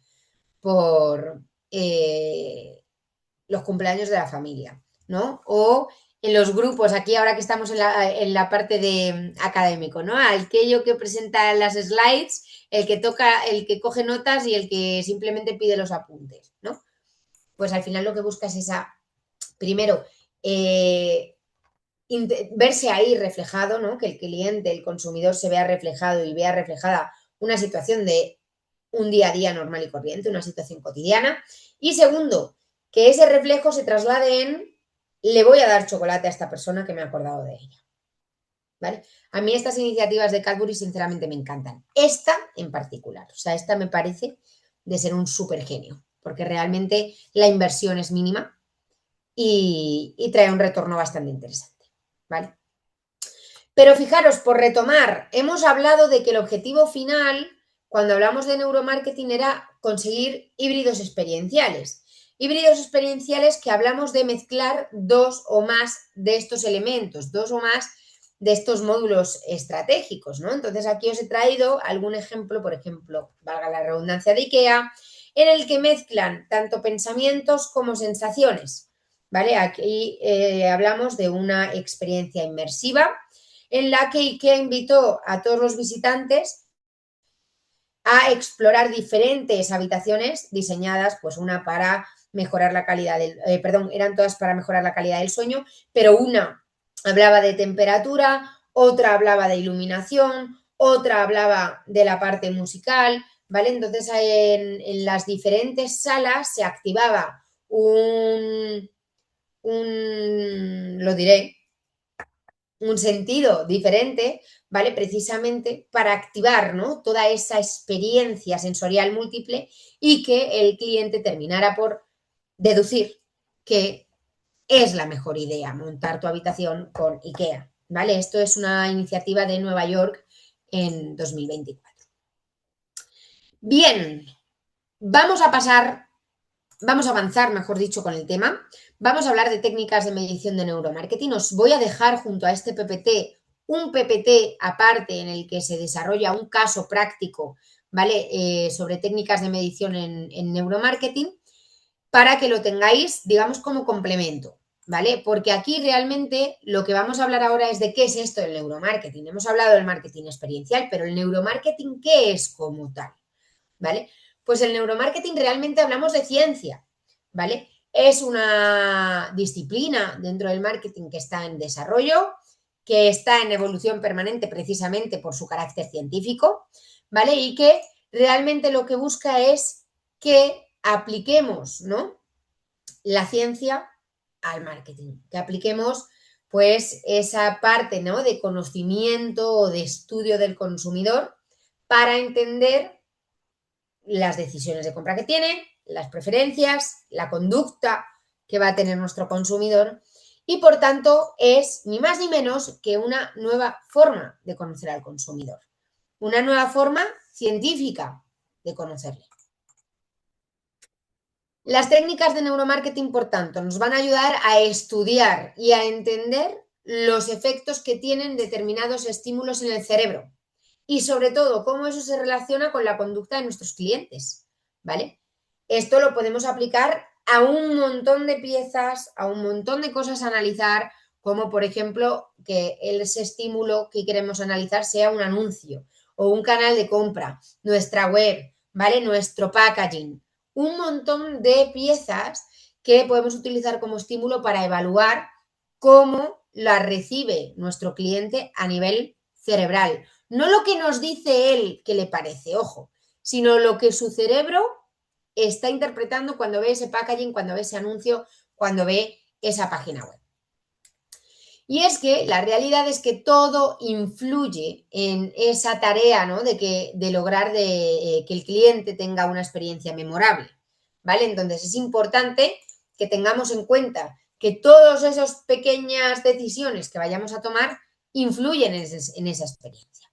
los cumpleaños de la familia, ¿no? O en los grupos, aquí ahora que estamos en la parte de académico, ¿no? Aquello que presenta las slides, el que toca, el que coge notas y el que simplemente pide los apuntes, ¿no? Pues al final lo que busca es esa, primero, verse ahí reflejado, ¿no? Que el cliente, el consumidor se vea reflejado y vea reflejada una situación de un día a día normal y corriente, una situación cotidiana. Y segundo, que ese reflejo se traslade en le voy a dar chocolate a esta persona que me ha acordado de ella. ¿Vale? A mí estas iniciativas de Cadbury sinceramente me encantan. Esta en particular, o sea, esta me parece de ser un súper genio, porque realmente la inversión es mínima y trae un retorno bastante interesante. ¿Vale? Pero fijaros, por retomar, hemos hablado de que el objetivo final, cuando hablamos de neuromarketing, era conseguir híbridos experienciales. Híbridos experienciales que hablamos de mezclar dos o más de estos elementos, dos o más de estos módulos estratégicos, ¿no? Entonces aquí os he traído algún ejemplo, por ejemplo, valga la redundancia de IKEA, en el que mezclan tanto pensamientos como sensaciones, ¿vale? Aquí hablamos de una experiencia inmersiva en la que IKEA invitó a todos los visitantes a explorar diferentes habitaciones diseñadas, pues una para mejorar la calidad del, eran todas para mejorar la calidad del sueño, pero una hablaba de temperatura, otra hablaba de iluminación, otra hablaba de la parte musical, ¿vale? Entonces en las diferentes salas se activaba lo diré, un sentido diferente, ¿vale? Precisamente para activar, ¿no? Toda esa experiencia sensorial múltiple y que el cliente terminara por deducir que es la mejor idea montar tu habitación con IKEA, ¿vale? Esto es una iniciativa de Nueva York en 2024. Bien, vamos a avanzar, mejor dicho, con el tema. Vamos a hablar de técnicas de medición de neuromarketing. Os voy a dejar junto a este PPT un PPT aparte en el que se desarrolla un caso práctico, ¿vale? Sobre técnicas de medición en neuromarketing para que lo tengáis, digamos, como complemento, ¿vale? Porque aquí realmente lo que vamos a hablar ahora es de qué es esto del neuromarketing. Hemos hablado del marketing experiencial, pero el neuromarketing, ¿qué es como tal? ¿Vale? Pues el neuromarketing realmente hablamos de ciencia, ¿vale? Es una disciplina dentro del marketing que está en desarrollo, que está en evolución permanente precisamente por su carácter científico, ¿vale? Y que realmente lo que busca es que apliquemos, ¿no? La ciencia al marketing, que apliquemos pues esa parte, ¿no? De conocimiento o de estudio del consumidor para entender las decisiones de compra que tiene, las preferencias, la conducta que va a tener nuestro consumidor y por tanto es ni más ni menos que una nueva forma de conocer al consumidor, una nueva forma científica de conocerle. Las técnicas de neuromarketing, por tanto, nos van a ayudar a estudiar y a entender los efectos que tienen determinados estímulos en el cerebro y sobre todo cómo eso se relaciona con la conducta de nuestros clientes, ¿vale? Esto lo podemos aplicar a un montón de piezas, a un montón de cosas a analizar, como por ejemplo que ese estímulo que queremos analizar sea un anuncio o un canal de compra, nuestra web, ¿vale? Nuestro packaging, un montón de piezas que podemos utilizar como estímulo para evaluar cómo la recibe nuestro cliente a nivel cerebral. No lo que nos dice él que le parece, ojo, sino lo que su cerebro está interpretando cuando ve ese packaging, cuando ve ese anuncio, cuando ve esa página web. Y es que la realidad es que todo influye en esa tarea, ¿no? de lograr que el cliente tenga una experiencia memorable, ¿vale? Entonces es importante que tengamos en cuenta que todas esas pequeñas decisiones que vayamos a tomar influyen en esa experiencia.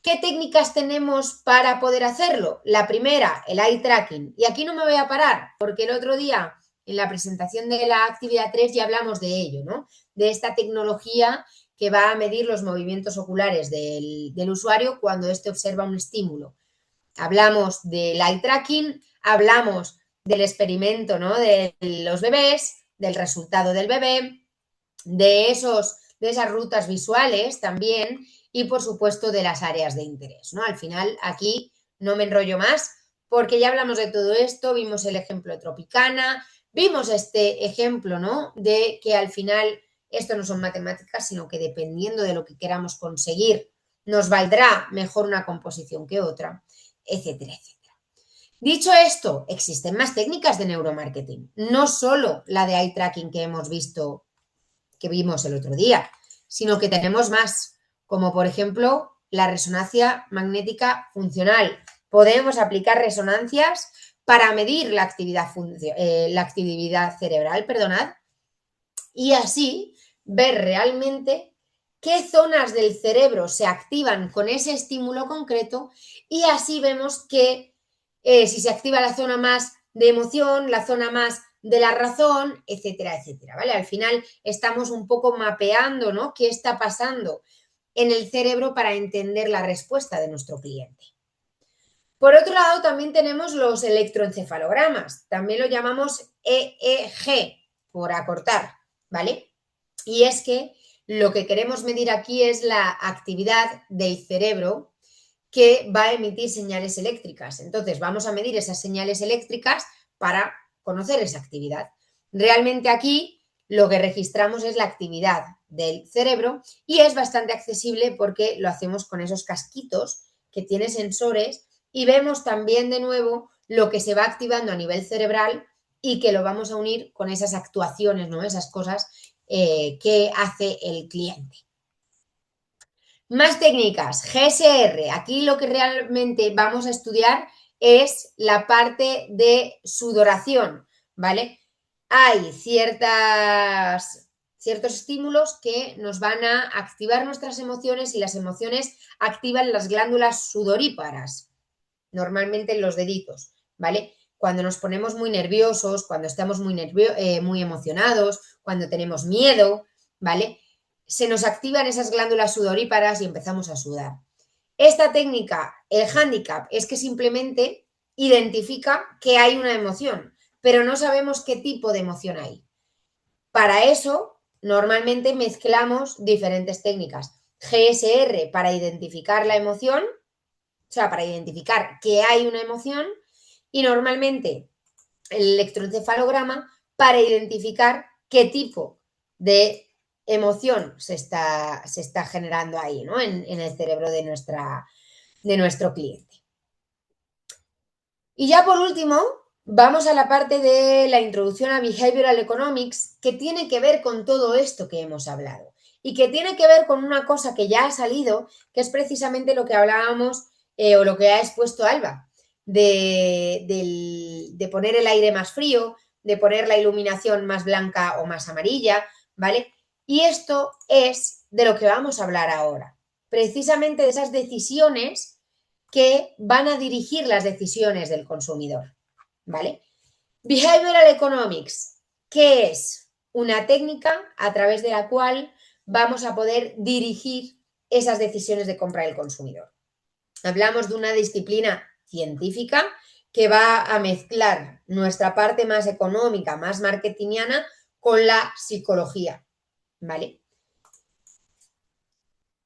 ¿Qué técnicas tenemos para poder hacerlo? La primera, el eye tracking. Y aquí no me voy a parar, porque el otro día en la presentación de la actividad 3 ya hablamos de ello, ¿no? De esta tecnología que va a medir los movimientos oculares del usuario cuando éste observa un estímulo. Hablamos del eye tracking, hablamos del experimento, ¿no? De los bebés, del resultado del bebé, de esas rutas visuales también y, por supuesto, de las áreas de interés, ¿no? Al final, aquí no me enrollo más porque ya hablamos de todo esto, vimos el ejemplo de Tropicana, vimos este ejemplo, ¿no? De que al final esto no son matemáticas, sino que dependiendo de lo que queramos conseguir, nos valdrá mejor una composición que otra, etcétera, etcétera. Dicho esto, existen más técnicas de neuromarketing, no solo la de eye tracking que vimos el otro día, sino que tenemos más, como por ejemplo la resonancia magnética funcional. Podemos aplicar resonancias para medir la actividad cerebral, y así ver realmente qué zonas del cerebro se activan con ese estímulo concreto y así vemos que si se activa la zona más de emoción, la zona más de la razón, etcétera, etcétera, ¿vale? Al final estamos un poco mapeando, ¿no? ¿Qué está pasando en el cerebro para entender la respuesta de nuestro cliente? Por otro lado, también tenemos los electroencefalogramas, también lo llamamos EEG, por acortar, ¿vale? Y es que lo que queremos medir aquí es la actividad del cerebro que va a emitir señales eléctricas. Entonces, vamos a medir esas señales eléctricas para conocer esa actividad. Realmente aquí lo que registramos es la actividad del cerebro y es bastante accesible porque lo hacemos con esos casquitos que tiene sensores y vemos también de nuevo lo que se va activando a nivel cerebral y que lo vamos a unir con esas actuaciones, ¿no? Esas cosas que hace el cliente. Más técnicas, GSR. Aquí lo que realmente vamos a estudiar es la parte de sudoración, ¿vale? Hay ciertos estímulos que nos van a activar nuestras emociones y las emociones activan las glándulas sudoríparas, normalmente en los deditos, ¿vale? Cuando nos ponemos muy nerviosos, cuando estamos muy emocionados, cuando tenemos miedo, ¿vale? Se nos activan esas glándulas sudoríparas y empezamos a sudar. Esta técnica, el hándicap, es que simplemente identifica que hay una emoción, pero no sabemos qué tipo de emoción hay. Para eso, normalmente mezclamos diferentes técnicas. GSR para identificar la emoción, o sea, para identificar que hay una emoción, y normalmente el electroencefalograma para identificar qué tipo de emoción se está generando ahí, ¿no? En el cerebro de nuestro cliente. Y ya por último, vamos a la parte de la introducción a Behavioral Economics, que tiene que ver con todo esto que hemos hablado y que tiene que ver con una cosa que ya ha salido, que es precisamente lo que hablábamos o lo que ha expuesto Alba, de poner el aire más frío, de poner la iluminación más blanca o más amarilla, ¿vale? Y esto es de lo que vamos a hablar ahora, precisamente de esas decisiones que van a dirigir las decisiones del consumidor, ¿vale? Behavioral Economics, ¿qué es? Una técnica a través de la cual vamos a poder dirigir esas decisiones de compra del consumidor. Hablamos de una disciplina científica que va a mezclar nuestra parte más económica, más marketingiana, con la psicología, ¿vale?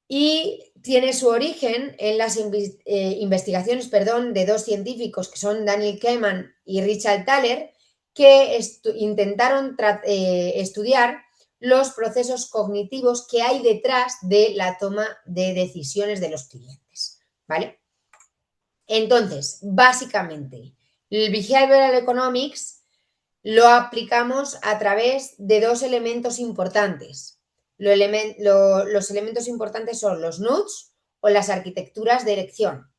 Y tiene su origen en las investigaciones de dos científicos que son Daniel Kahneman y Richard Thaler, que intentaron estudiar los procesos cognitivos que hay detrás de la toma de decisiones de los clientes, ¿vale? Entonces, básicamente, el Behavioral Economics lo aplicamos a través de dos elementos importantes. Los elementos importantes son los nudges o las arquitecturas de elección.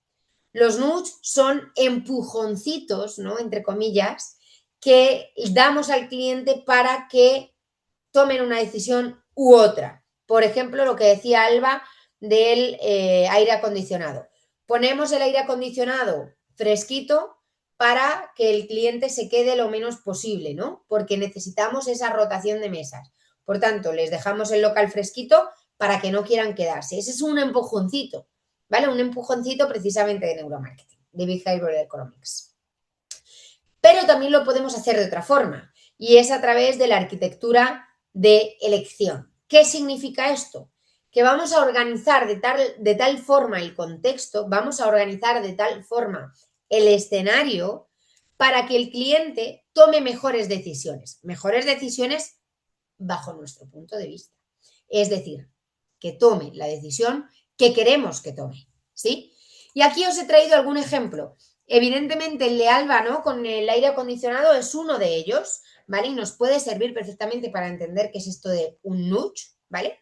Los nudges son empujoncitos, ¿no? Entre comillas, que damos al cliente para que tomen una decisión u otra. Por ejemplo, lo que decía Alba del aire acondicionado. Ponemos el aire acondicionado fresquito para que el cliente se quede lo menos posible, ¿no? Porque necesitamos esa rotación de mesas. Por tanto, les dejamos el local fresquito para que no quieran quedarse. Ese es un empujoncito, ¿vale? Un empujoncito precisamente de neuromarketing, de Behavioral Economics. Pero también lo podemos hacer de otra forma y es a través de la arquitectura de elección. ¿Qué significa esto? Que vamos a organizar de tal forma el contexto, vamos a organizar de tal forma el escenario para que el cliente tome mejores decisiones bajo nuestro punto de vista. Es decir, que tome la decisión que queremos que tome, ¿sí? Y aquí os he traído algún ejemplo. Evidentemente el de Alba, ¿no?, con el aire acondicionado es uno de ellos, ¿vale? Y nos puede servir perfectamente para entender qué es esto de un nudge, ¿vale?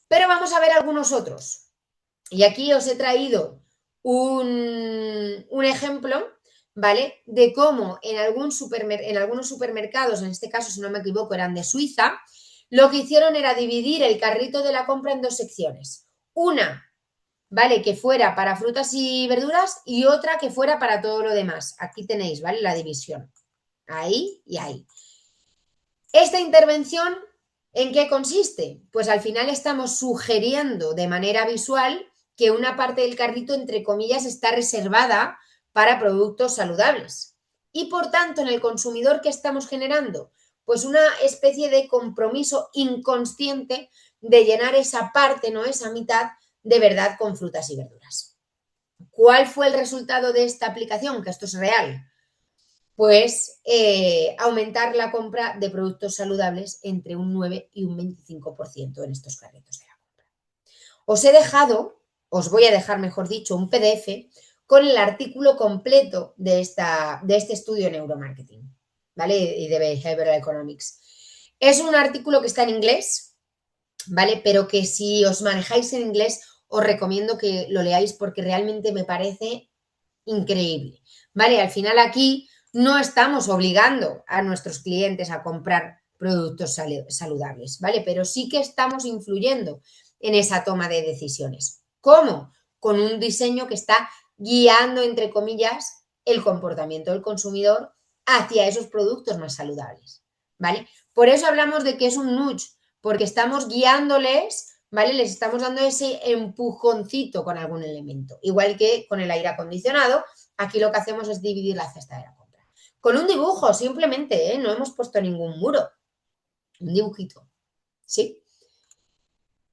Pero vamos a ver algunos otros. Y aquí os he traído un ejemplo, ¿vale?, de cómo en algunos supermercados, en este caso, si no me equivoco, eran de Suiza, lo que hicieron era dividir el carrito de la compra en dos secciones. Una, ¿vale?, que fuera para frutas y verduras y otra que fuera para todo lo demás. Aquí tenéis, ¿vale?, la división. Ahí y ahí. Esta intervención, ¿en qué consiste? Pues al final estamos sugiriendo de manera visual que una parte del carrito, entre comillas, está reservada para productos saludables. Y por tanto, en el consumidor, ¿qué estamos generando? Pues una especie de compromiso inconsciente de llenar esa parte, ¿no?, esa mitad, de verdad con frutas y verduras. ¿Cuál fue el resultado de esta aplicación? Que esto es real. Pues aumentar la compra de productos saludables entre un 9 y un 25% en estos carritos de la compra. Os voy a dejar, mejor dicho, un PDF con el artículo completo de este estudio de neuromarketing, ¿vale? Y de Behavioral Economics. Es un artículo que está en inglés, ¿vale? Pero que si os manejáis en inglés, os recomiendo que lo leáis porque realmente me parece increíble, ¿vale? Al final aquí no estamos obligando a nuestros clientes a comprar productos saludables, ¿vale? Pero sí que estamos influyendo en esa toma de decisiones. ¿Cómo? Con un diseño que está guiando, entre comillas, el comportamiento del consumidor hacia esos productos más saludables, ¿vale? Por eso hablamos de que es un nudge, porque estamos guiándoles, ¿vale? Les estamos dando ese empujoncito con algún elemento. Igual que con el aire acondicionado, aquí lo que hacemos es dividir la cesta de la compra. Con un dibujo, simplemente, ¿eh? No hemos puesto ningún muro. Un dibujito, ¿sí?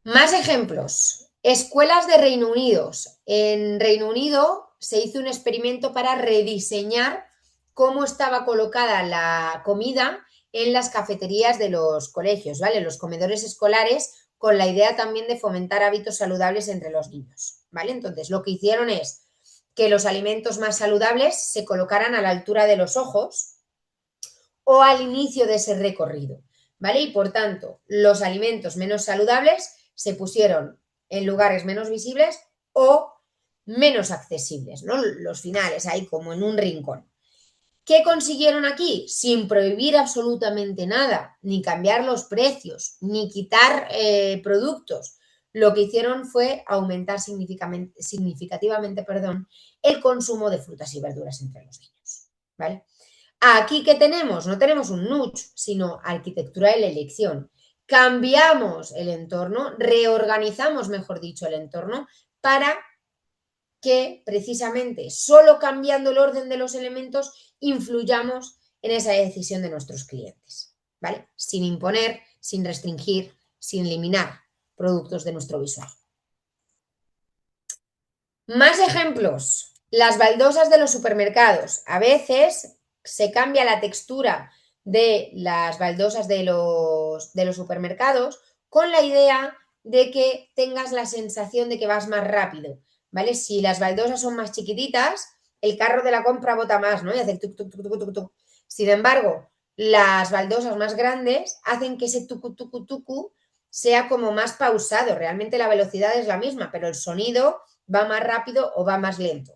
Más ejemplos. Escuelas de Reino Unido. En Reino Unido se hizo un experimento para rediseñar cómo estaba colocada la comida en las cafeterías de los colegios, ¿vale? Los comedores escolares, con la idea también de fomentar hábitos saludables entre los niños, ¿vale? Entonces, lo que hicieron es que los alimentos más saludables se colocaran a la altura de los ojos o al inicio de ese recorrido, ¿vale? Y por tanto, los alimentos menos saludables se pusieron en lugares menos visibles o menos accesibles, ¿no? Los finales, ahí como en un rincón. ¿Qué consiguieron aquí? Sin prohibir absolutamente nada, ni cambiar los precios, ni quitar productos. Lo que hicieron fue aumentar significativamente el consumo de frutas y verduras entre los niños, ¿vale? Aquí, ¿qué tenemos? No tenemos un nudge, sino arquitectura de la elección. Cambiamos el entorno, reorganizamos, mejor dicho, el entorno para que precisamente solo cambiando el orden de los elementos influyamos en esa decisión de nuestros clientes, ¿vale? Sin imponer, sin restringir, sin eliminar productos de nuestro visual. Más ejemplos. Las baldosas de los supermercados. A veces se cambia la textura de las baldosas de los supermercados con la idea de que tengas la sensación de que vas más rápido, ¿vale? Si las baldosas son más chiquititas, el carro de la compra bota más, ¿no? Y hace tuc, tuc, tuc, tuc, tuc. Sin embargo, las baldosas más grandes hacen que ese tucu, tucu, tucu sea como más pausado. Realmente la velocidad es la misma, pero el sonido va más rápido o va más lento.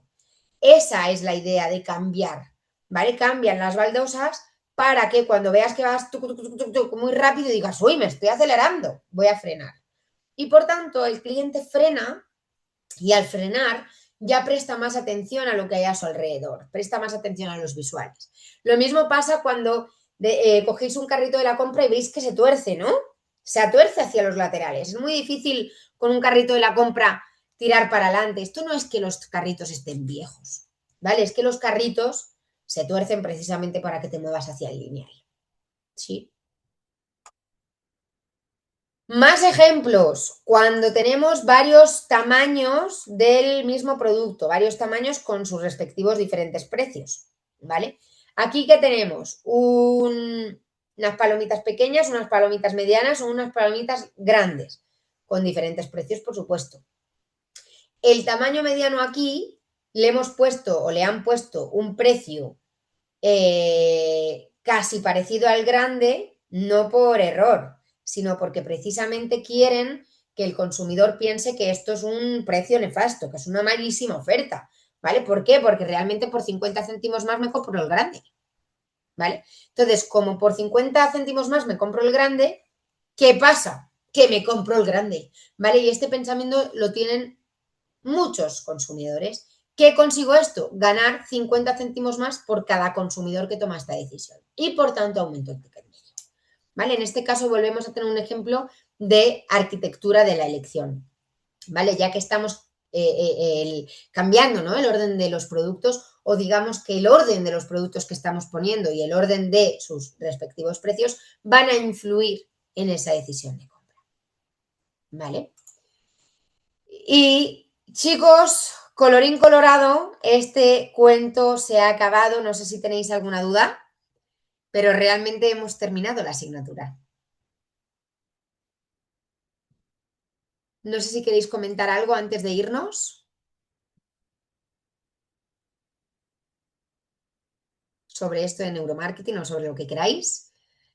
Esa es la idea de cambiar, ¿vale? Cambian las baldosas para que cuando veas que vas tuc, tuc, tuc, tuc, tuc, muy rápido digas, uy, me estoy acelerando, voy a frenar. Y por tanto, el cliente frena y al frenar ya presta más atención a lo que hay a su alrededor, presta más atención a los visuales. Lo mismo pasa cuando cogéis un carrito de la compra y veis que se tuerce, ¿no? Se tuerce hacia los laterales. Es muy difícil con un carrito de la compra tirar para adelante. Esto no es que los carritos estén viejos, ¿vale? Es que los carritos se tuercen precisamente para que te muevas hacia el lineal, ¿sí? Más ejemplos, cuando tenemos varios tamaños del mismo producto, varios tamaños con sus respectivos diferentes precios, ¿vale? Aquí que tenemos unas palomitas pequeñas, unas palomitas medianas o unas palomitas grandes, con diferentes precios, por supuesto. El tamaño mediano aquí le hemos puesto o le han puesto un precio casi parecido al grande, no por error, sino porque precisamente quieren que el consumidor piense que esto es un precio nefasto, que es una malísima oferta, ¿vale? ¿Por qué? Porque realmente por 50 céntimos más me compro el grande, ¿vale? Entonces, como por 50 céntimos más me compro el grande, ¿qué pasa? Que me compro el grande, ¿vale? Y este pensamiento lo tienen muchos consumidores. ¿Qué consigo esto? Ganar 50 céntimos más por cada consumidor que toma esta decisión y por tanto aumento el ticket medio. ¿Vale? En este caso volvemos a tener un ejemplo de arquitectura de la elección, ¿vale? Ya que estamos cambiando, ¿no?, el orden de los productos, o digamos que el orden de los productos que estamos poniendo y el orden de sus respectivos precios van a influir en esa decisión de compra, ¿vale? Y chicos, colorín colorado, este cuento se ha acabado. No sé si tenéis alguna duda, pero realmente hemos terminado la asignatura. No sé si queréis comentar algo antes de irnos sobre esto de neuromarketing o sobre lo que queráis.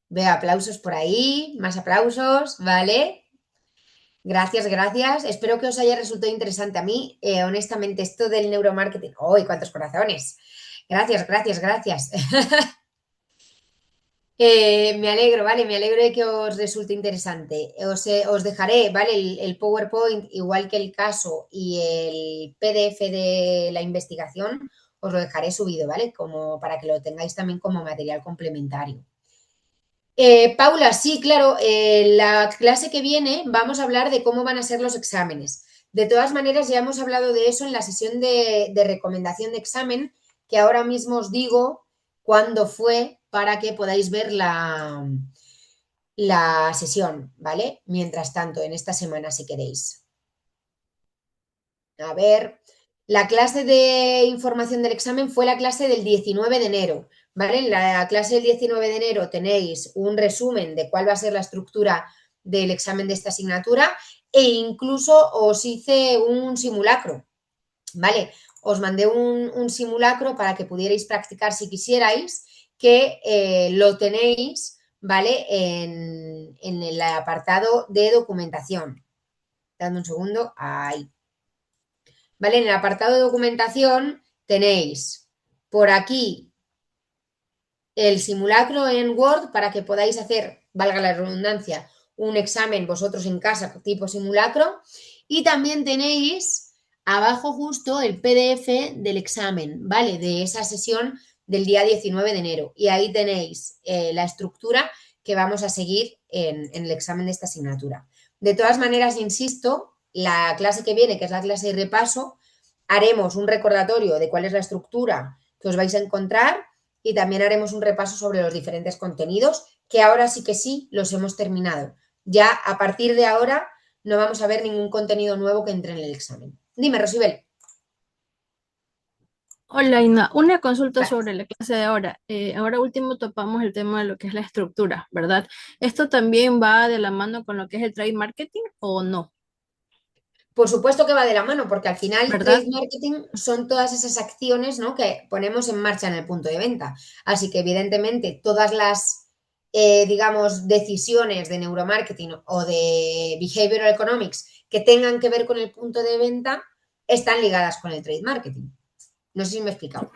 Veo aplausos por ahí, más aplausos, ¿vale? Gracias, gracias. Espero que os haya resultado interesante. A mí, honestamente, esto del neuromarketing. ¡Uy, cuántos corazones! Gracias, gracias, gracias. Me alegro, ¿vale? Me alegro de que os resulte interesante. Os dejaré, ¿vale? El PowerPoint, igual que el caso y el PDF de la investigación, os lo dejaré subido, ¿vale? Como para que lo tengáis también como material complementario. Paula, sí, claro, la clase que viene vamos a hablar de cómo van a ser los exámenes. De todas maneras, ya hemos hablado de eso en la sesión de recomendación de examen, que ahora mismo os digo cuándo fue para que podáis ver la sesión, ¿vale? Mientras tanto, en esta semana, si queréis. A ver, la clase de información del examen fue la clase del 19 de enero, ¿vale? En la clase del 19 de enero tenéis un resumen de cuál va a ser la estructura del examen de esta asignatura e incluso os hice un simulacro, ¿vale? Os mandé un simulacro para que pudierais practicar si quisierais, que lo tenéis, ¿vale? En el apartado de documentación. Dame un segundo, ahí. ¿Vale? En el apartado de documentación tenéis por aquí el simulacro en Word para que podáis hacer, valga la redundancia, un examen vosotros en casa tipo simulacro, y también tenéis abajo justo el PDF del examen, ¿vale? De esa sesión del día 19 de enero. Y ahí tenéis la estructura que vamos a seguir en el examen de esta asignatura. De todas maneras, insisto, la clase que viene, que es la clase de repaso, haremos un recordatorio de cuál es la estructura que os vais a encontrar y también haremos un repaso sobre los diferentes contenidos, que ahora sí que sí los hemos terminado. Ya a partir de ahora no vamos a ver ningún contenido nuevo que entre en el examen. Dime, Rosibel. Hola, Ina. Una consulta Vale. sobre la clase de ahora. Ahora último topamos el tema de lo que es la estructura, ¿verdad? ¿Esto también va de la mano con lo que es el trade marketing o no? Por supuesto que va de la mano, porque al final ¿Verdad? trade marketing son todas esas acciones, ¿no?, que ponemos en marcha en el punto de venta. Así que evidentemente todas las, digamos, decisiones de neuromarketing o de behavioral economics que tengan que ver con el punto de venta están ligadas con el trade marketing. No sé si me he explicado.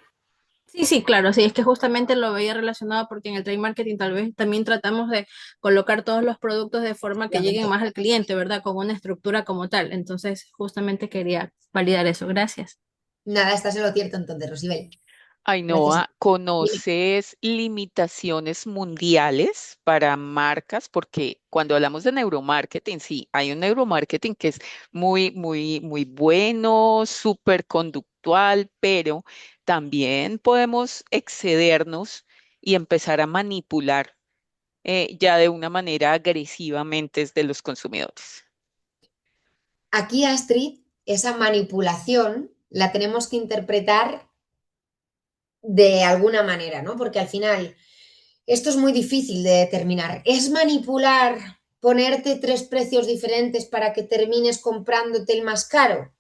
Sí, sí, claro, sí, es que justamente lo veía relacionado porque en el trade marketing tal vez también tratamos de colocar todos los productos de forma que lleguen más al cliente, ¿verdad? Con una estructura como tal. Entonces, justamente quería validar eso. Gracias. Nada, estás en lo cierto entonces, Rosibel. Gracias. Ainhoa, Dime. ¿conoces limitaciones mundiales para marcas? Porque cuando hablamos de neuromarketing, sí, hay un neuromarketing que es muy bueno, súper conductual, pero también podemos excedernos y empezar a manipular ya de una manera agresivamente es de los consumidores. Aquí, Astrid, esa manipulación la tenemos que interpretar de alguna manera, ¿no? Porque al final esto es muy difícil de determinar. ¿Es manipular ponerte 3 precios diferentes para que termines comprándote el más caro?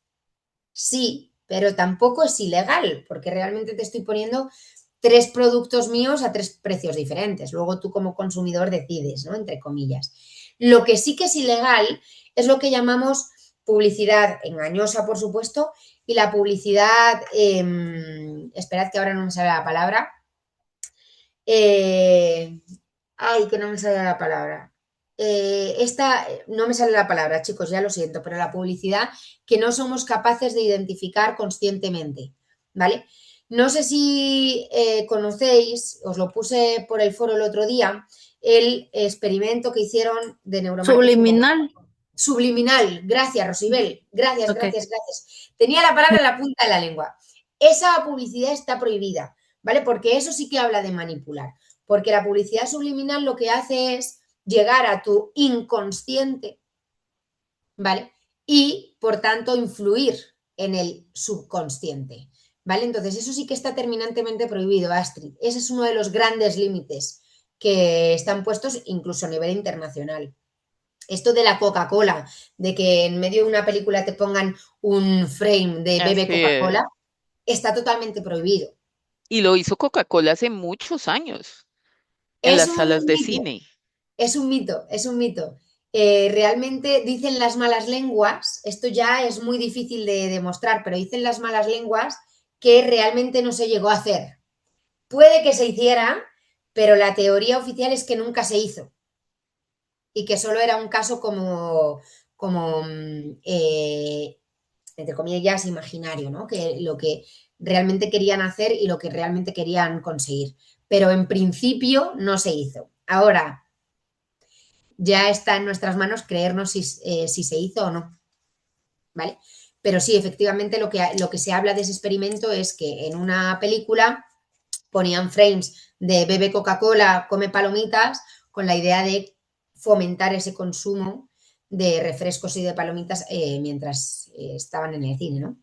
Sí, pero tampoco es ilegal, porque realmente te estoy poniendo 3 productos míos a 3 precios diferentes. Luego tú como consumidor decides, ¿no? Entre comillas. Lo que sí que es ilegal es lo que llamamos publicidad engañosa, por supuesto, y la publicidad, esperad que ahora no me sale la palabra, ay, que no me sale la palabra. Esta no me sale la palabra, chicos, ya lo siento, pero la publicidad que no somos capaces de identificar conscientemente, ¿vale? No sé si conocéis, os lo puse por el foro el otro día, el experimento que hicieron de neuromarketing. Subliminal. Subliminal, gracias, Rosibel, gracias, Ok. gracias, gracias. Tenía la palabra en la punta de la lengua. Esa publicidad está prohibida, ¿vale? Porque eso sí que habla de manipular. Porque la publicidad subliminal lo que hace es llegar a tu inconsciente, ¿vale? Y, por tanto, influir en el subconsciente, ¿vale? Entonces, eso sí que está terminantemente prohibido, Astrid. Ese es uno de los grandes límites que están puestos incluso a nivel internacional. Esto de la Coca-Cola, de que en medio de una película te pongan un frame de bebe Así es. Coca-Cola, está totalmente prohibido. Y lo hizo Coca-Cola hace muchos años en Es las un salas de mito, cine. es un mito, es un mito. Realmente dicen las malas lenguas, esto ya es muy difícil de demostrar, pero dicen las malas lenguas que realmente no se llegó a hacer. Puede que se hiciera, pero la teoría oficial es que nunca se hizo y que solo era un caso como entre comillas, imaginario, ¿no? Que lo que realmente querían hacer y lo que realmente querían conseguir. Pero en principio no se hizo. Ahora ya está en nuestras manos creernos si se hizo o no, ¿vale? Pero sí, efectivamente lo que se habla de ese experimento es que en una película ponían frames de bebe Coca-Cola, come palomitas, con la idea de fomentar ese consumo de refrescos y de palomitas mientras estaban en el cine, ¿no?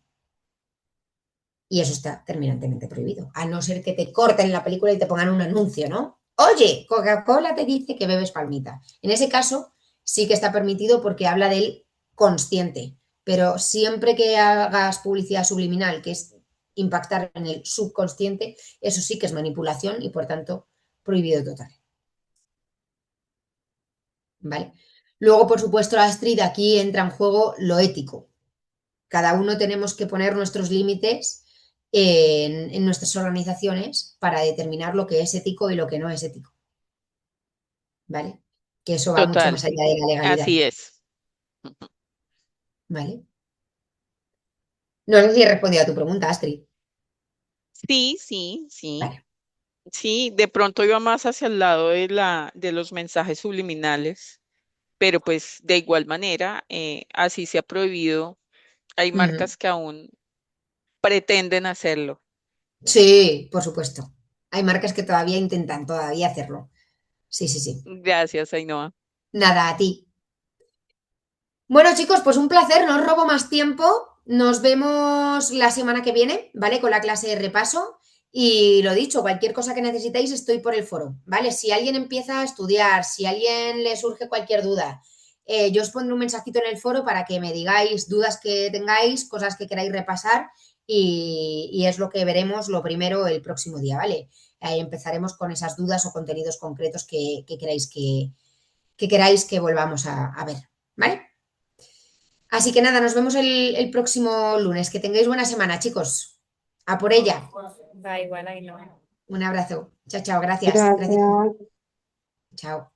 Y eso está terminantemente prohibido, a no ser que te corten la película y te pongan un anuncio, ¿no? Oye, Coca-Cola te dice que bebes palmita. En ese caso sí que está permitido porque habla del consciente, pero siempre que hagas publicidad subliminal, que es impactar en el subconsciente, eso sí que es manipulación y por tanto prohibido total. ¿Vale? Luego, por supuesto, Astrid, aquí entra en juego lo ético. Cada uno tenemos que poner nuestros límites en nuestras organizaciones para determinar lo que es ético y lo que no es ético. ¿Vale? Que eso va mucho Total, más allá de la legalidad. así es. ¿Vale? No sé si he respondido a tu pregunta, Astrid. Sí, sí, sí. Vale. Sí, de pronto iba más hacia el lado de los mensajes subliminales, pero pues de igual manera, así se ha prohibido. Hay Ujú. marcas que aún pretenden hacerlo. Sí, por supuesto. Hay marcas que todavía intentan todavía hacerlo. Sí, sí, sí. Gracias, Ainhoa. Nada, a ti. Bueno, chicos, pues un placer, no os robo más tiempo. Nos vemos la semana que viene, ¿vale? Con la clase de repaso. Y lo dicho, cualquier cosa que necesitéis, estoy por el foro, ¿vale? Si alguien empieza a estudiar, si a alguien le surge cualquier duda, yo os pondré un mensajito en el foro para que me digáis dudas que tengáis, cosas que queráis repasar y es lo que veremos lo primero el próximo día, ¿vale? Ahí empezaremos con esas dudas o contenidos concretos que queráis que volvamos a ver, ¿vale? Así que nada, nos vemos el próximo lunes. Que tengáis buena semana, chicos. A por ella. Da igual, ahí no. Un abrazo. Chao, chao. Gracias. Gracias. Gracias. Chao.